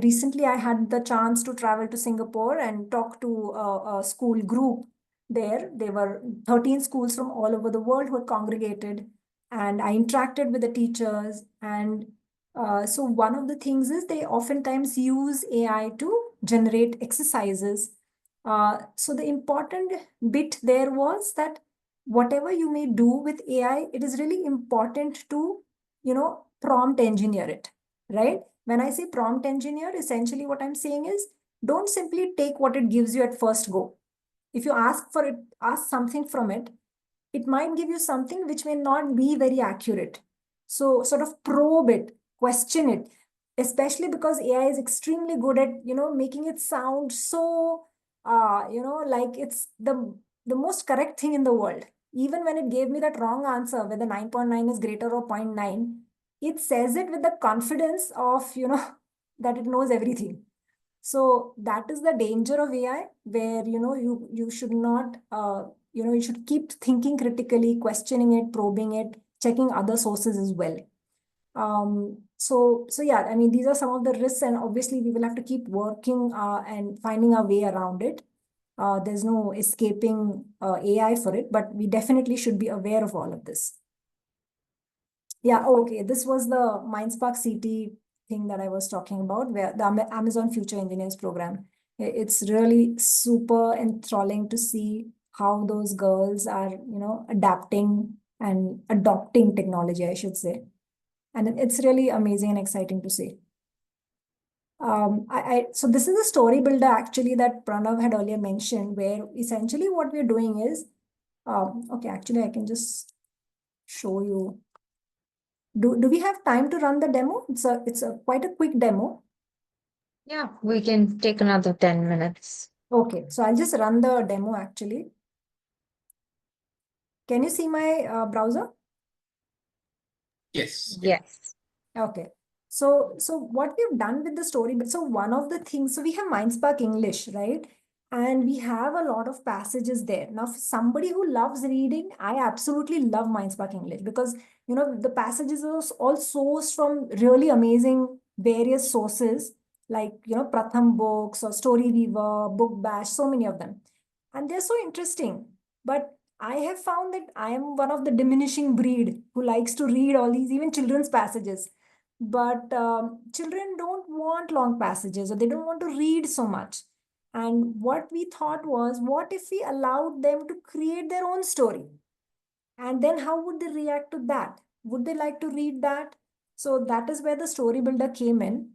C: recently I had the chance to travel to Singapore and talk to a school group there. There were 13 schools from all over the world who had congregated, and I interacted with the teachers. And so one of the things is they oftentimes use AI to generate exercises. So the important bit there was that whatever you may do with AI, it is really important to, prompt engineer it, right? When I say prompt engineer, essentially what I'm saying is don't simply take what it gives you at first go. If you ask for it, ask something from it, it might give you something which may not be very accurate. So sort of probe it, question it, especially because AI is extremely good at, making it sound so, like it's the most correct thing in the world. even when it gave me that wrong answer, whether 9.9 is greater or 0.9, it says it with the confidence of, that it knows everything. So that is the danger of AI, where, you should not, you should keep thinking critically, questioning it, probing it, checking other sources as well. So yeah, I mean, these are some of the risks, and obviously we will have to keep working and finding our way around it. There's no escaping AI for it, but we definitely should be aware of all of this. Yeah, okay. This was the MindSpark CT thing that I was talking about, where the Amazon Future Engineers program. It's really super enthralling to see how those girls are, adapting and adopting technology, I should say. And it's really amazing and exciting to see. So this is a story builder actually that Pranav had earlier mentioned, where essentially what we're doing is, okay, actually I can just show you. Do we have time to run the demo? It's a quite a quick demo.
N: Yeah, we can take another 10 minutes.
C: Okay, so I'll just run the demo actually. Can you see my browser?
A: Yes.
N: Yes.
C: Okay. So what we've done with the story, so one of the things, so we have MindSpark English, right? And we have a lot of passages there. Now, for somebody who loves reading, I absolutely love MindSpark English, because, the passages are all sourced from really amazing various sources, like, Pratham Books or Storyweaver, Book Bash, so many of them. And they're so interesting. But I have found that I am one of the diminishing breed who likes to read all these, even children's passages. But children don't want long passages, or they don't want to read so much. And what we thought was, what if we allowed them to create their own story? And then how would they react to that? Would they like to read that? So that is where the story builder came in.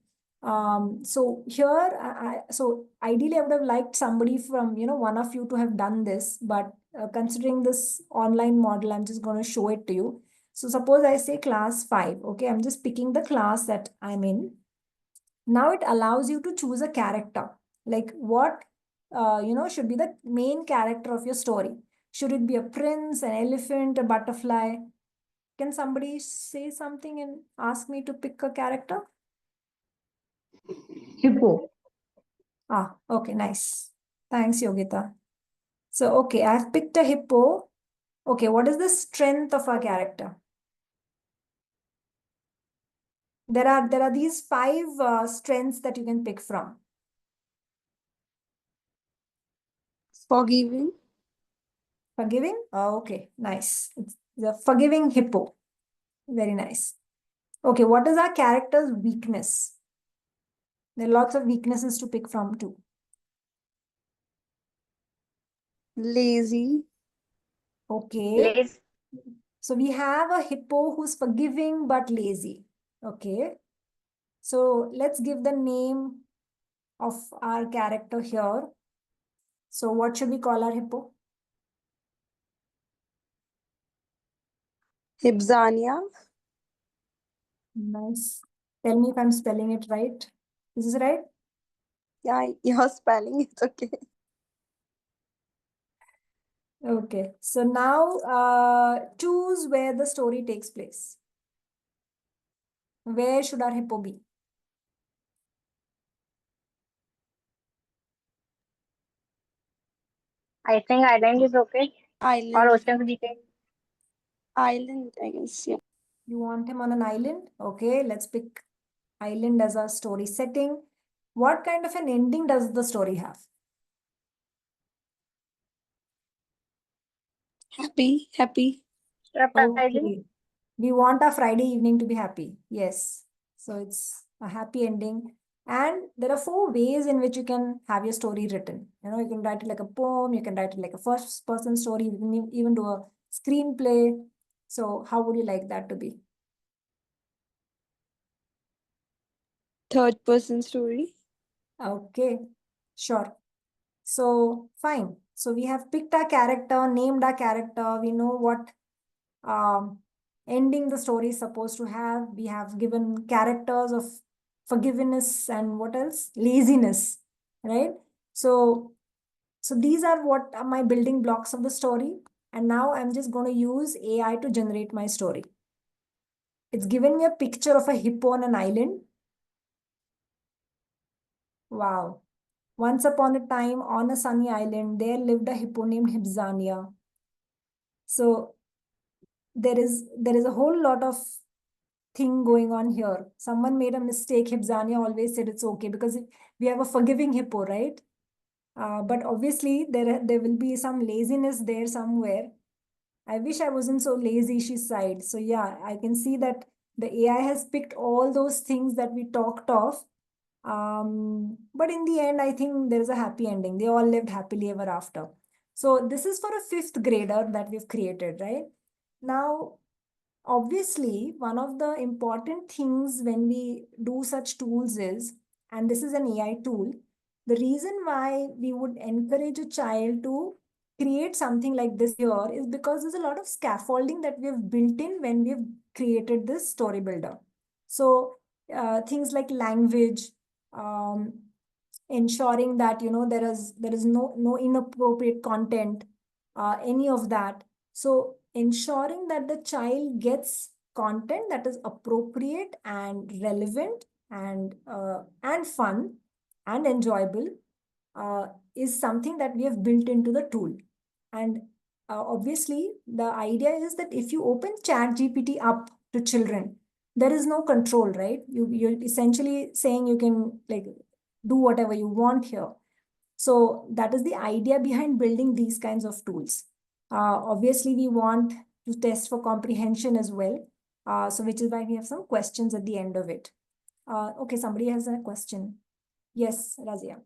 C: So here, so ideally I would have liked somebody from, one of you to have done this, but considering this online model, I'm just going to show it to you. So suppose I say class 5, okay, I'm just picking the class that I'm in. Now it allows you to choose a character, like what, should be the main character of your story. Should it be a prince, an elephant, a butterfly? Can somebody say something and ask me to pick a character?
N: Hippo.
C: Okay, nice. Thanks, Yogita. So, okay, I've picked a hippo. Okay, what is the strength of our character? There are these 5 strengths that you can pick from.
E: Forgiving.
C: Forgiving? Okay, nice. It's the forgiving hippo. Very nice. Okay, what is our character's weakness? There are lots of weaknesses to pick from too.
E: Lazy.
C: Okay.
N: Lazy.
C: So we have a hippo who's forgiving but lazy. Okay. So let's give the name of our character here. So what should we call our hippo?
E: Hibzania.
C: Nice. Tell me if I'm spelling it right. This is right?
E: Yeah, your spelling is okay.
C: Okay. So now choose where the story takes place. Where should our hippo be?
D: I think island is okay.
E: Island.
D: Or ocean be okay.
E: Island, I guess, yeah.
C: You want him on an island? Okay, let's pick island as our story setting. What kind of an ending does the story have?
E: Happy.
C: Okay. We want our Friday evening to be happy. Yes. So it's a happy ending. And there are 4 ways in which you can have your story written. You can write it like a poem, you can write it like a first person story, you can even do a screenplay. So how would you like that to be?
E: Third person story.
C: Okay, sure. So fine. So we have picked our character, named our character. We know what ending the story is supposed to have. We have given characters of forgiveness and what else? Laziness, right? So these are what are my building blocks of the story. And now I'm just going to use AI to generate my story. It's given me a picture of a hippo on an island. Wow. Once upon a time on a sunny island, there lived a hippo named Hibzania. So there is a whole lot of thing going on here. Someone made a mistake. Hibzania always said it's okay because we have a forgiving hippo, right? But obviously there will be some laziness there somewhere. I wish I wasn't so lazy, she sighed. So yeah, I can see that the AI has picked all those things that we talked of. But in the end, I think there is a happy ending. They all lived happily ever after. So this is for a fifth grader that we've created, right? Now, obviously, one of the important things when we do such tools is, and this is an AI tool, the reason why we would encourage a child to create something like this here is because there's a lot of scaffolding that we've built in when we've created this story builder. So things like language, um, ensuring that there is no inappropriate content, any of that. So ensuring that the child gets content that is appropriate and relevant and fun and enjoyable is something that we have built into the tool. And obviously, the idea is that if you open ChatGPT up to children, there is no control, right? You're essentially saying you can like do whatever you want here. So that is the idea behind building these kinds of tools. Obviously, we want to test for comprehension as well. So which is why we have some questions at the end of it. Okay, somebody has a question. Yes, Razia.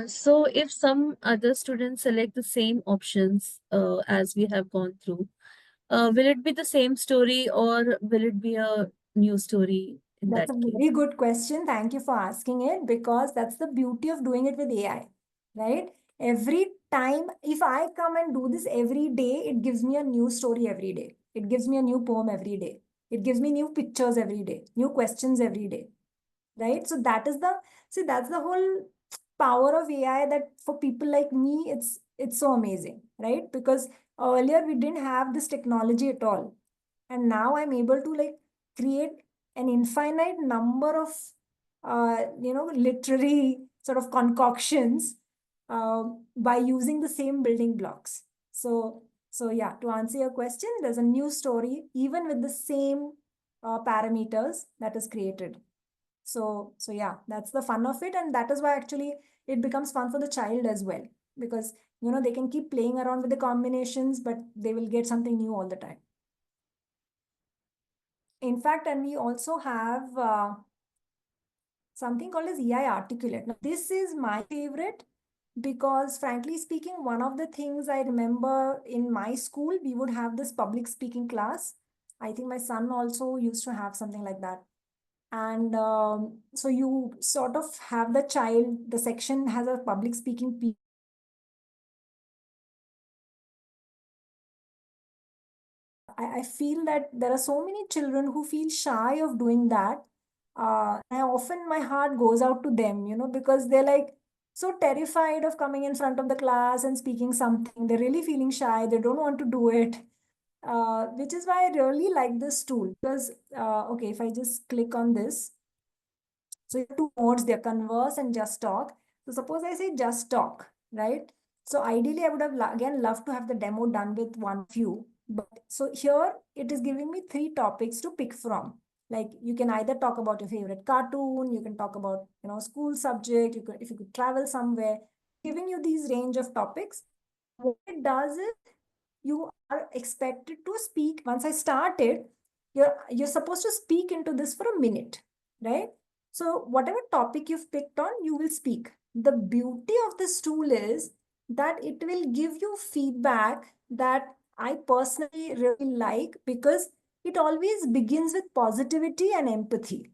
O: So if some other students select the same options as we have gone through, will it be the same story or will it be a new story in
C: That's
O: that
C: a
O: case?
C: very good question. Thank you for asking it because that's the beauty of doing it with AI, right? Every time, if I come and do this every day, it gives me a new story every day. It gives me a new poem every day. It gives me new pictures every day, new questions every day, right? So that's the whole power of AI that for people like me, it's so amazing, right? Because earlier we didn't have this technology at all. And now I'm able to like create an infinite number of literary sort of concoctions by using the same building blocks. So yeah, to answer your question, there's a new story even with the same parameters that is created. So yeah, that's the fun of it, and that is why actually it becomes fun for the child as well, because they can keep playing around with the combinations, but they will get something new all the time. In fact, and we also have something called as EI Articulate. Now, this is my favorite because, frankly speaking, one of the things I remember in my school, we would have this public speaking class. I think my son also used to have something like that. And so you sort of have the child, the section has a public speaking piece. I feel that there are so many children who feel shy of doing that. And often my heart goes out to them, because they're like so terrified of coming in front of the class and speaking something. They're really feeling shy. They don't want to do it. Which is why I really like this tool because, okay, if I just click on this, so you have two modes, they're converse and just talk. So suppose I say just talk, right? So ideally I would have again loved to have the demo done with one of you. But so here it is giving me 3 topics to pick from. Like you can either talk about your favorite cartoon, you can talk about, school subject, if you could travel somewhere, giving you these range of topics. What it does is you are expected to speak. Once I started, you're supposed to speak into this for a minute, right? So whatever topic you've picked on, you will speak. The beauty of this tool is that it will give you feedback that I personally really like because it always begins with positivity and empathy.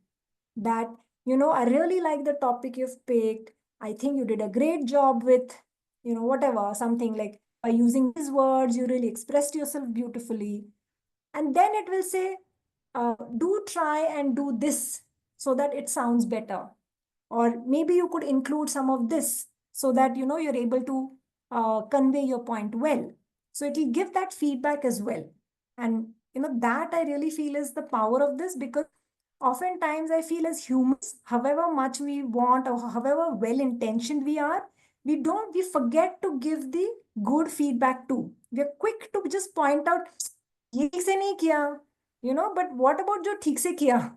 C: That, I really like the topic you've picked. I think you did a great job with, whatever, something like by using these words, you really expressed yourself beautifully. And then it will say, do try and do this so that it sounds better. Or maybe you could include some of this so that, you're able to convey your point well. So it will give that feedback as well. And that I really feel is the power of this, because oftentimes I feel as humans, however much we want or however well intentioned we are, we forget to give the good feedback too. We are quick to just point out, ये ठीक से नहीं किया, but what about जो ठीक से किया?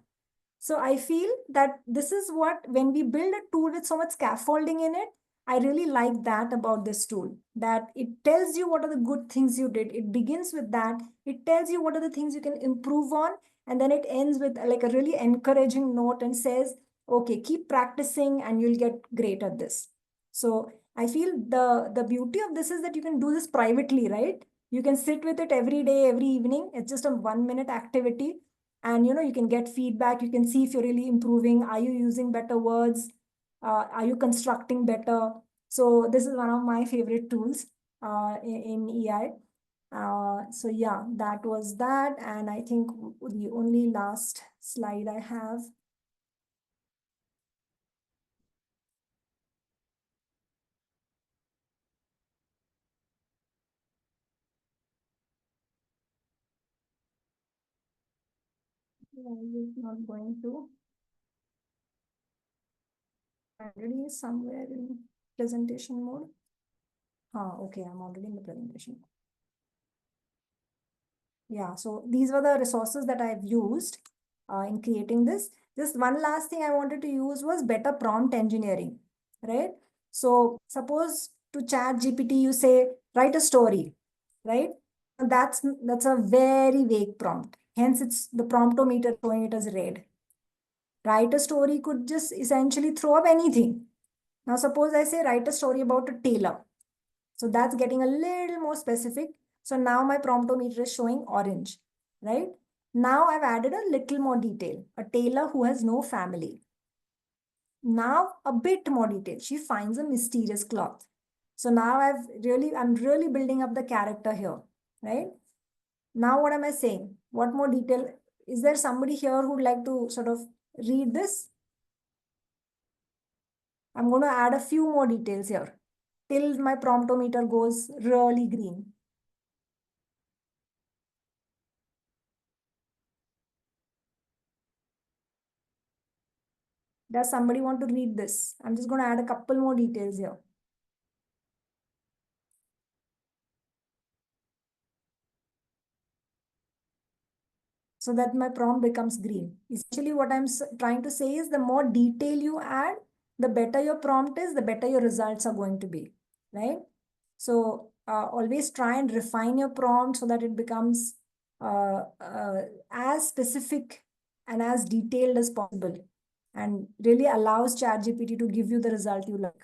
C: So I feel that this is what, when we build a tool with so much scaffolding in it, I really like that about this tool, that it tells you what are the good things you did. It begins with that. It tells you what are the things you can improve on. And then it ends with like a really encouraging note and says, okay, keep practicing and you'll get great at this. So I feel the beauty of this is that you can do this privately, right? You can sit with it every day, every evening. It's just a 1-minute activity. And you can get feedback. You can see if you're really improving. Are you using better words? Are you constructing better? So this is one of my favorite tools in EI. So yeah, that was that. And I think the only last slide I have. I'm not going to. Already somewhere in presentation mode. Okay, I'm already in the presentation. Yeah, so these were the resources that I've used in creating this. Just one last thing I wanted to use was better prompt engineering, right? So suppose to Chat GPT, you say, write a story, right? That's a very vague prompt. Hence, it's the promptometer showing it as red. Write a story could just essentially throw up anything. Now, suppose I say, write a story about a tailor. So that's getting a little more specific. So now my promptometer is showing orange, right? Now I've added a little more detail. A tailor who has no family. Now a bit more detail. She finds a mysterious cloth. So now I'm really building up the character here, right? Now what am I saying? What more detail? Is there somebody here who'd like to sort of read this? I'm going to add a few more details here till my promptometer goes really green. Does somebody want to read this? I'm just going to add a couple more details here. So that my prompt becomes green. Essentially, what I'm trying to say is the more detail you add, the better your prompt is, the better your results are going to be, right? So always try and refine your prompt so that it becomes as specific and as detailed as possible, and really allows ChatGPT to give you the result you like.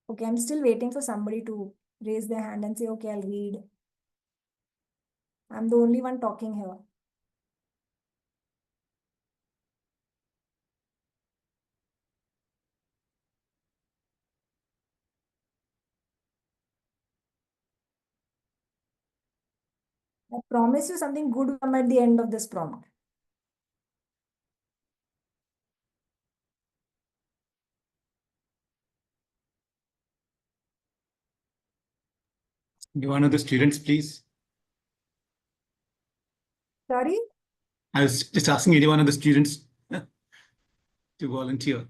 C: Okay, I'm still waiting for somebody to raise their hand and say, okay, I'll read. I'm the only one talking here. I promise you something good will come at the end of this prompt.
A: One of the students, please.
C: Sorry?
A: I was just asking any one of the students to volunteer.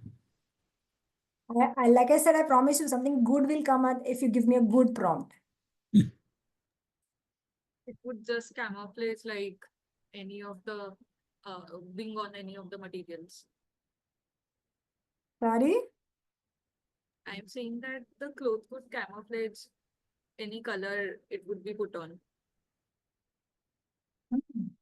C: Like I said, I promise you something good will come out if you give me a good prompt.
P: It would just camouflage like any of the being on any of the materials.
C: Sorry?
P: I'm saying that the cloth would camouflage any color it would be put on.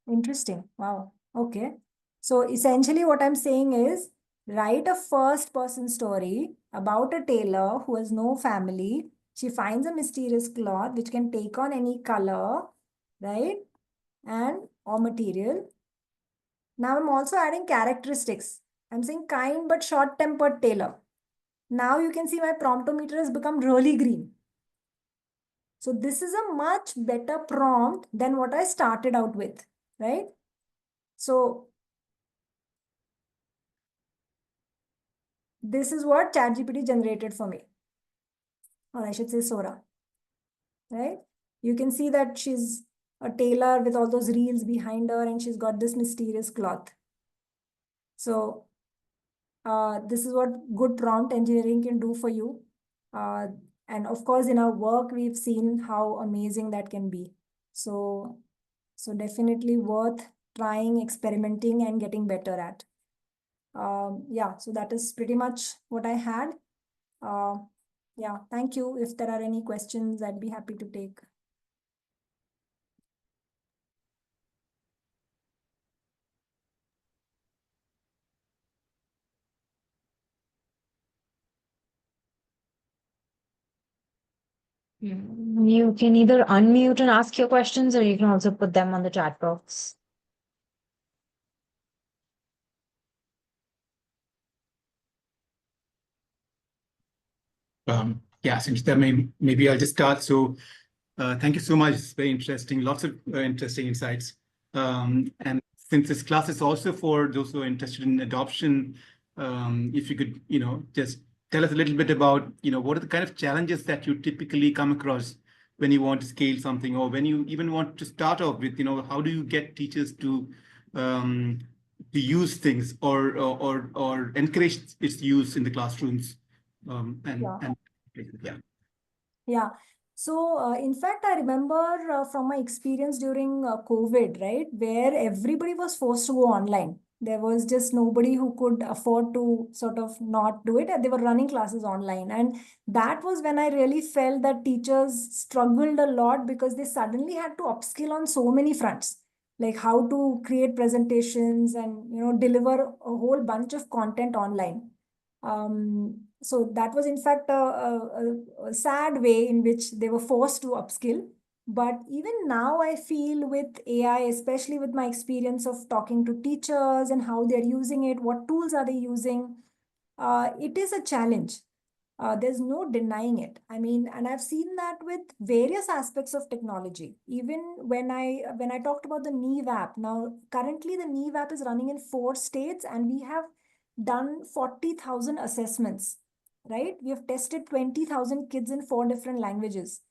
C: Interesting. Wow. Okay. So essentially what I'm saying is, write a first person story about a tailor who has no family. She finds a mysterious cloth which can take on any color, right? And or material. Now I'm also adding characteristics. I'm saying kind but short-tempered tailor. Now you can see my promptometer has become really green. So this is a much better prompt than what I started out with, right? So this is what ChatGPT generated for me. Or I should say Sora, right? You can see that she's a tailor with all those reels behind her and she's got this mysterious cloth. So this is what good prompt engineering can do for you. And of course, in our work, we've seen how amazing that can be. So definitely worth trying, experimenting, and getting better at. Yeah, so that is pretty much what I had. Yeah, thank you. If there are any questions, I'd be happy to take.
N: You can either unmute and ask your questions, or you can also put them on the chat box.
A: Yeah, Sinchita, maybe I'll just start. So thank you so much. It's very interesting. Lots of interesting insights. And since this class is also for those who are interested in adoption, if you could, just tell us a little bit about, what are the kind of challenges that you typically come across when you want to scale something, or when you even want to start off with, how do you get teachers to use things or encourage its use in the classrooms? Yeah.
C: Yeah. So, in fact, I remember from my experience during COVID, right, where everybody was forced to go online. There was just nobody who could afford to sort of not do it, and they were running classes online. And that was when I really felt that teachers struggled a lot because they suddenly had to upskill on so many fronts, like how to create presentations and deliver a whole bunch of content online. So that was in fact a sad way in which they were forced to upskill. But even now, I feel with AI, especially with my experience of talking to teachers and how they're using it, what tools are they using, it is a challenge. There's no denying it. I mean, and I've seen that with various aspects of technology. Even when I talked about the Neve app, now currently the Neve app is running in 4 states, and we have done 40,000 assessments, right? We have tested 20,000 kids in 4 different languages.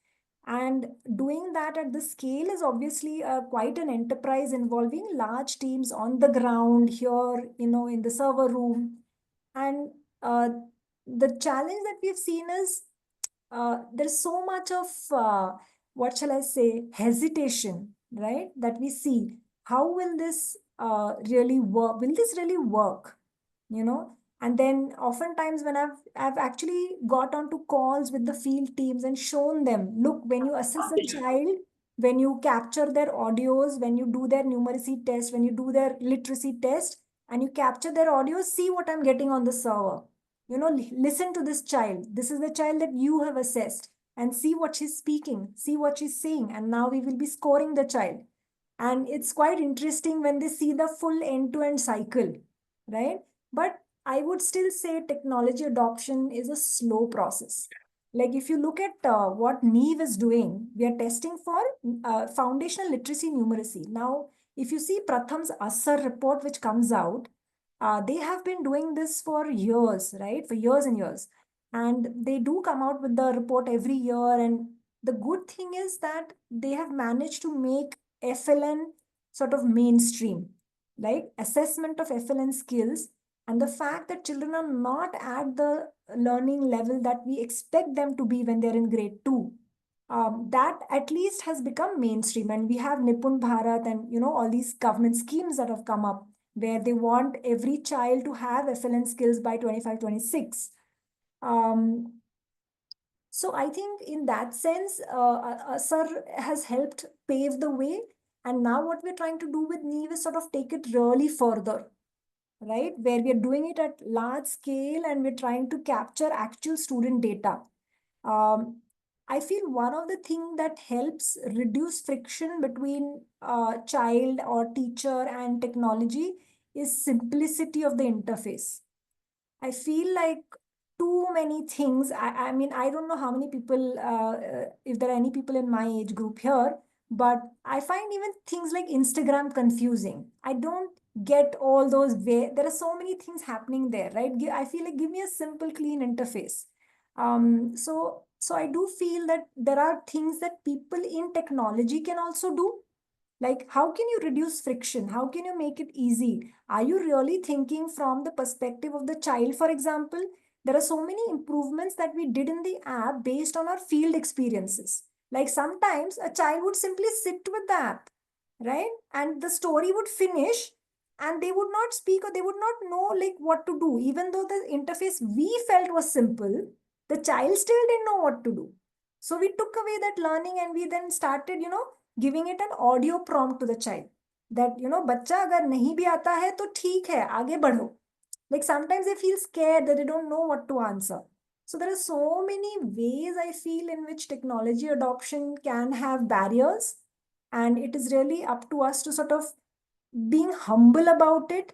C: And doing that at the scale is obviously quite an enterprise involving large teams on the ground here, in the server room. And the challenge that we've seen is there's so much of, what shall I say, hesitation, right? That we see. How will this really work? Will this really work? And then oftentimes when I've actually got onto calls with the field teams and shown them, look, when you assess a child, when you capture their audios, when you do their numeracy test, when you do their literacy test, and you capture their audios, see what I'm getting on the server. Listen to this child. This is the child that you have assessed, and see what she's speaking, see what she's saying, and now we will be scoring the child. And it's quite interesting when they see the full end-to-end cycle, right? But I would still say technology adoption is a slow process. Like if you look at what Neve is doing, we are testing for foundational literacy numeracy. Now, if you see Pratham's ASAR report, which comes out, they have been doing this for years, right? For years and years. And they do come out with the report every year. And the good thing is that they have managed to make FLN sort of mainstream, like assessment of FLN skills, and the fact that children are not at the learning level that we expect them to be when they're in grade 2. That at least has become mainstream, and we have Nipun Bharat and all these government schemes that have come up where they want every child to have FLN skills by 25, 26. So I think in that sense, Sir has helped pave the way. And now what we're trying to do with Neve is sort of take it really further, right? Where we're doing it at large scale and we're trying to capture actual student data. I feel one of the things that helps reduce friction between child or teacher and technology is simplicity of the interface. I feel like too many things. I mean, I don't know how many people, if there are any people in my age group here, but I find even things like Instagram confusing. I don't get all those there are so many things happening there, right? I feel like give me a simple, clean interface. So I do feel that there are things that people in technology can also do. Like, how can you reduce friction? How can you make it easy? Are you really thinking from the perspective of the child? For example, there are so many improvements that we did in the app based on our field experiences. Like sometimes a child would simply sit with the app, right? And the story would finish and they would not speak or they would not know like what to do. Even though the interface we felt was simple, the child still didn't know what to do. So we took away that learning and we then started, giving it an audio prompt to the child that, बच्चा अगर नहीं भी आता है तो ठीक है, आगे बढ़ो. Like sometimes they feel scared that they don't know what to answer. So there are so many ways I feel in which technology adoption can have barriers. And it is really up to us to sort of being humble about it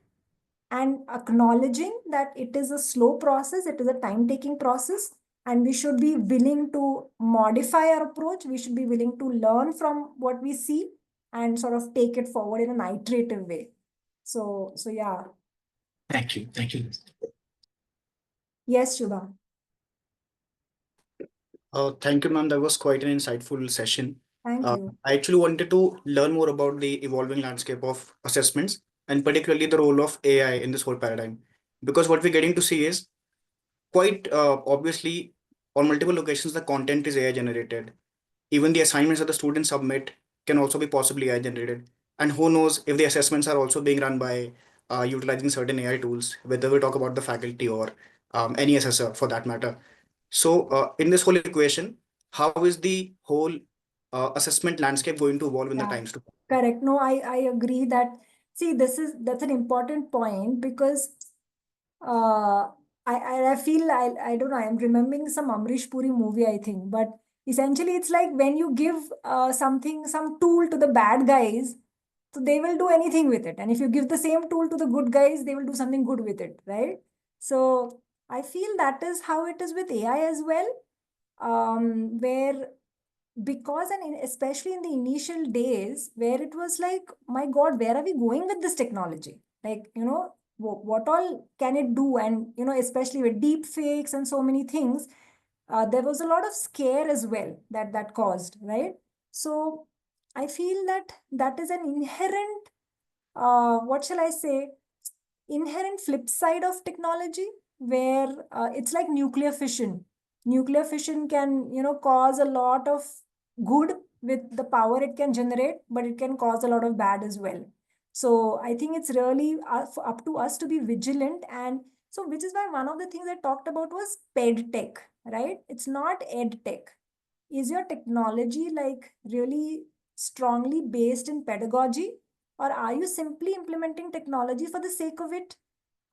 C: and acknowledging that it is a slow process, it is a time-taking process, and we should be willing to modify our approach. We should be willing to learn from what we see and sort of take it forward in an iterative way. So yeah.
A: Thank you. Thank you.
C: Yes, Shubha.
Q: Thank you, ma'am. That was quite an insightful session.
C: Thank you.
Q: I actually wanted to learn more about the evolving landscape of assessments and particularly the role of AI in this whole paradigm. Because what we're getting to see is quite obviously on multiple locations, the content is AI generated. Even the assignments that the students submit can also be possibly AI generated. And who knows if the assessments are also being run by utilizing certain AI tools, whether we talk about the faculty or any assessor for that matter. So in this whole equation, how is the whole assessment landscape going to evolve in the
C: Yeah,
Q: times to come?
C: correct. No, I agree that, see, that's an important point because I feel I don't know, I'm remembering some Amrish Puri movie, I think, but essentially it's like when you give some tool to the bad guys, so they will do anything with it. And if you give the same tool to the good guys, they will do something good with it, right? So I feel that is how it is with AI as well, where because and especially in the initial days where it was like, my God, where are we going with this technology? Like, what all can it do? And, especially with deep fakes and so many things, there was a lot of scare as well that caused, right? So I feel that that is an inherent, what shall I say, inherent flip side of technology where it's like nuclear fission. Nuclear fission can, cause a lot of good with the power it can generate, but it can cause a lot of bad as well. So I think it's really up to us to be vigilant. And so, which is why one of the things I talked about was ped tech, right? It's not ed tech. Is your technology like really strongly based in pedagogy, or are you simply implementing technology for the sake of it?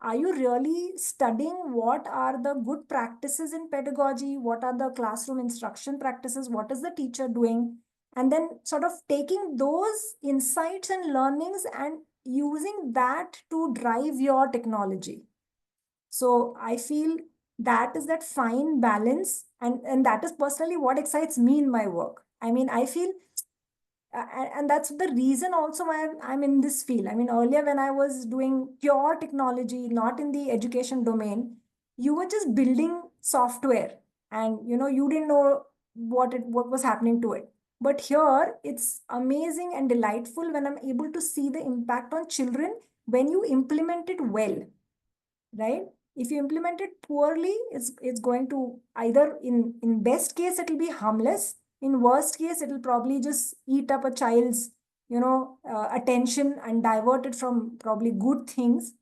C: Are you really studying what are the good practices in pedagogy? What are the classroom instruction practices? What is the teacher doing? And then sort of taking those insights and learnings and using that to drive your technology. So I feel that is that fine balance. And that is personally what excites me in my work. I mean, I feel and that's the reason also why I'm in this field. I mean, earlier when I was doing pure technology, not in the education domain, you were just building software and you didn't know what was happening to it. But here it's amazing and delightful when I'm able to see the impact on children when you implement it well, right? If you implement it poorly, it's going to either in best case it'll be harmless. In worst case, it'll probably just eat up a child's attention and divert it from probably good things,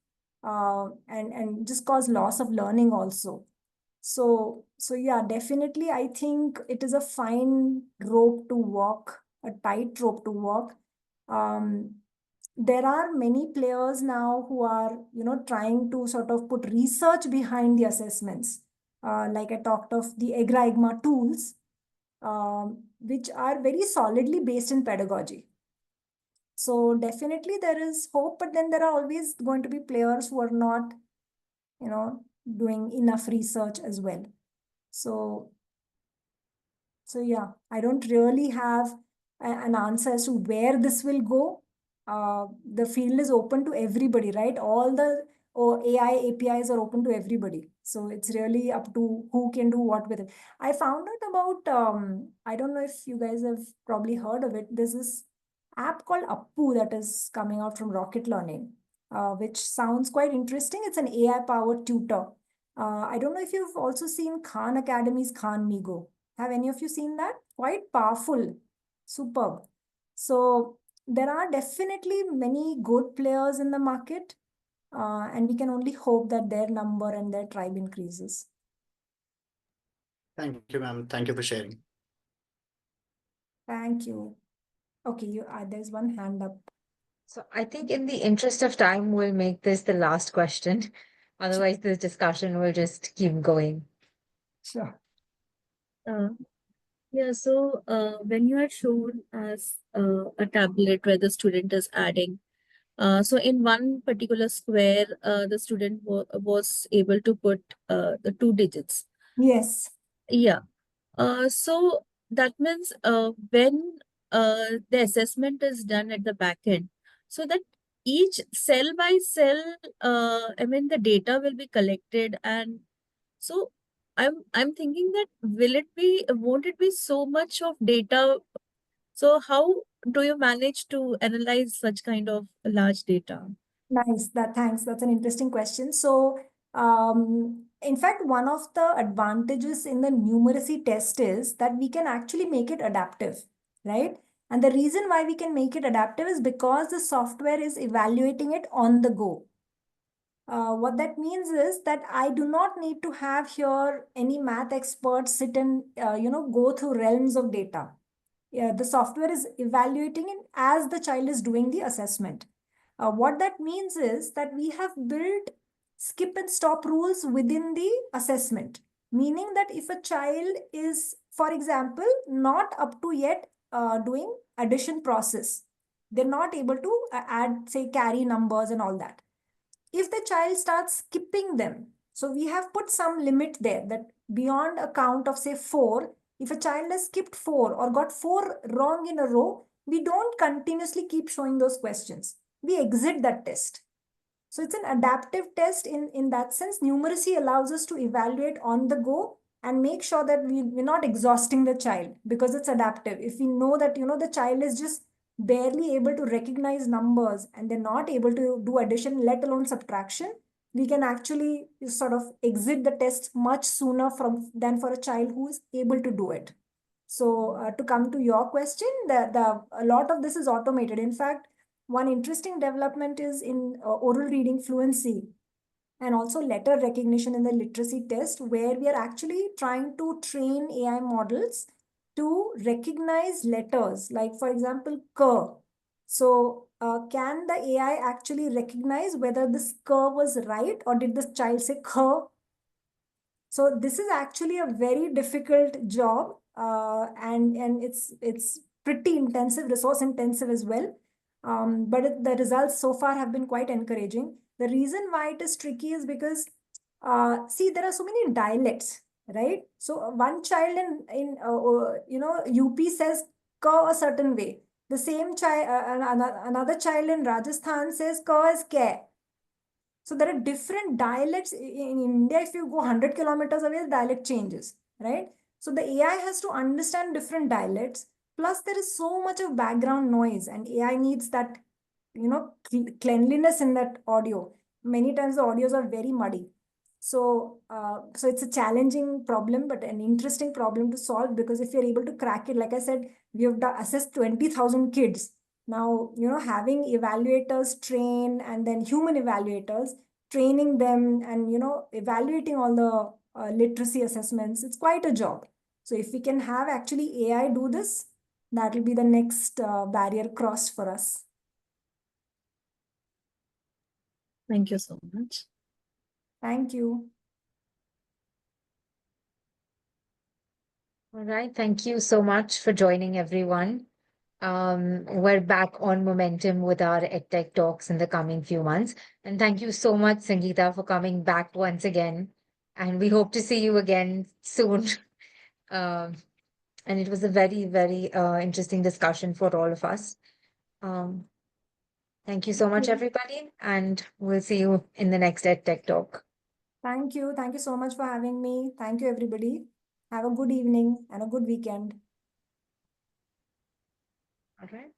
C: and just cause loss of learning also. So yeah, definitely I think it is a fine rope to walk, a tight rope to walk. There are many players now who are trying to sort of put research behind the assessments, like I talked of the EGRA tools, which are very solidly based in pedagogy. So definitely there is hope, but then there are always going to be players who are not doing enough research as well. So yeah, I don't really have an answer as to where this will go. the field is open to everybody, right? All the AI APIs are open to everybody. So it's really up to who can do what with it. I found out about, I don't know if you guys have probably heard of it. There's this app called Appu that is coming out from Rocket Learning, which sounds quite interesting. It's an AI powered tutor. I don't know if you've also seen Khan Academy's Khan Migo. Have any of you seen that? Quite powerful, superb. So there are definitely many good players in the market, and we can only hope that their number and their tribe increases.
Q: Thank you, ma'am. Thank you for sharing.
C: Thank you. Okay, there's one hand up.
N: So I think in the interest of time, we'll make this the last question. Otherwise, this discussion will just keep going.
C: Sure.
O: Yeah, so when you had shown as a tablet where the student is adding, so in one particular square, the student was able to put the 2 digits.
C: Yes.
O: Yeah. So that means when the assessment is done at the back end, so that each cell by cell, I mean, the data will be collected, and so I'm thinking that won't it be so much of data? So how do you manage to analyze such kind of large data?
C: Nice. Thanks. That's an interesting question. So, in fact, one of the advantages in the numeracy test is that we can actually make it adaptive, right? And the reason why we can make it adaptive is because the software is evaluating it on the go. What that means is that I do not need to have here any math expert sit and go through realms of data. Yeah, the software is evaluating it as the child is doing the assessment. What that means is that we have built skip and stop rules within the assessment, meaning that if a child is, for example, not up to yet doing addition process, they're not able to add, say, carry numbers and all that. If the child starts skipping them, so we have put some limit there that beyond a count of, say, 4, if a child has skipped 4 or got 4 wrong in a row, we don't continuously keep showing those questions. We exit that test. So it's an adaptive test in that sense. Numeracy allows us to evaluate on the go and make sure that we're not exhausting the child because it's adaptive. If we know that, the child is just barely able to recognize numbers and they're not able to do addition, let alone subtraction, we can actually sort of exit the test much sooner than for a child who is able to do it. So to come to your question, a lot of this is automated. In fact, one interesting development is in oral reading fluency and also letter recognition in the literacy test, where we are actually trying to train AI models to recognize letters, like, for example, k. So can the AI actually recognize whether this k was right or did the child say k? So this is actually a very difficult job, and it's pretty intensive, resource intensive as well. But the results so far have been quite encouraging. The reason why it is tricky is because, see, there are so many dialects, right? So one child in UP says ka a certain way. The same child, another child in Rajasthan says ka is ke. So there are different dialects in India. If you go 100 kilometers away, the dialect changes, right? So the AI has to understand different dialects. Plus, there is so much of background noise, and AI needs that, cleanliness in that audio. Many times the audios are very muddy. So it's a challenging problem, but an interesting problem to solve, because if you're able to crack it, like I said, we have assessed 20,000 kids. Now, having evaluators train and then human evaluators training them and, evaluating all the literacy assessments, it's quite a job. So if we can have actually AI do this, that will be the next barrier crossed for us.
O: Thank you so much.
C: Thank you.
N: All right. Thank you so much for joining, everyone. We're back on momentum with our EdTech talks in the coming few months. And thank you so much, Sangeeta, for coming back once again. And we hope to see you again soon. And it was a very, very interesting discussion for all of us. Thank you so much, everybody, and we'll see you in the next EdTech Talk.
C: Thank you. Thank you so much for having me. Thank you, everybody. Have a good evening and a good weekend.
N: All right.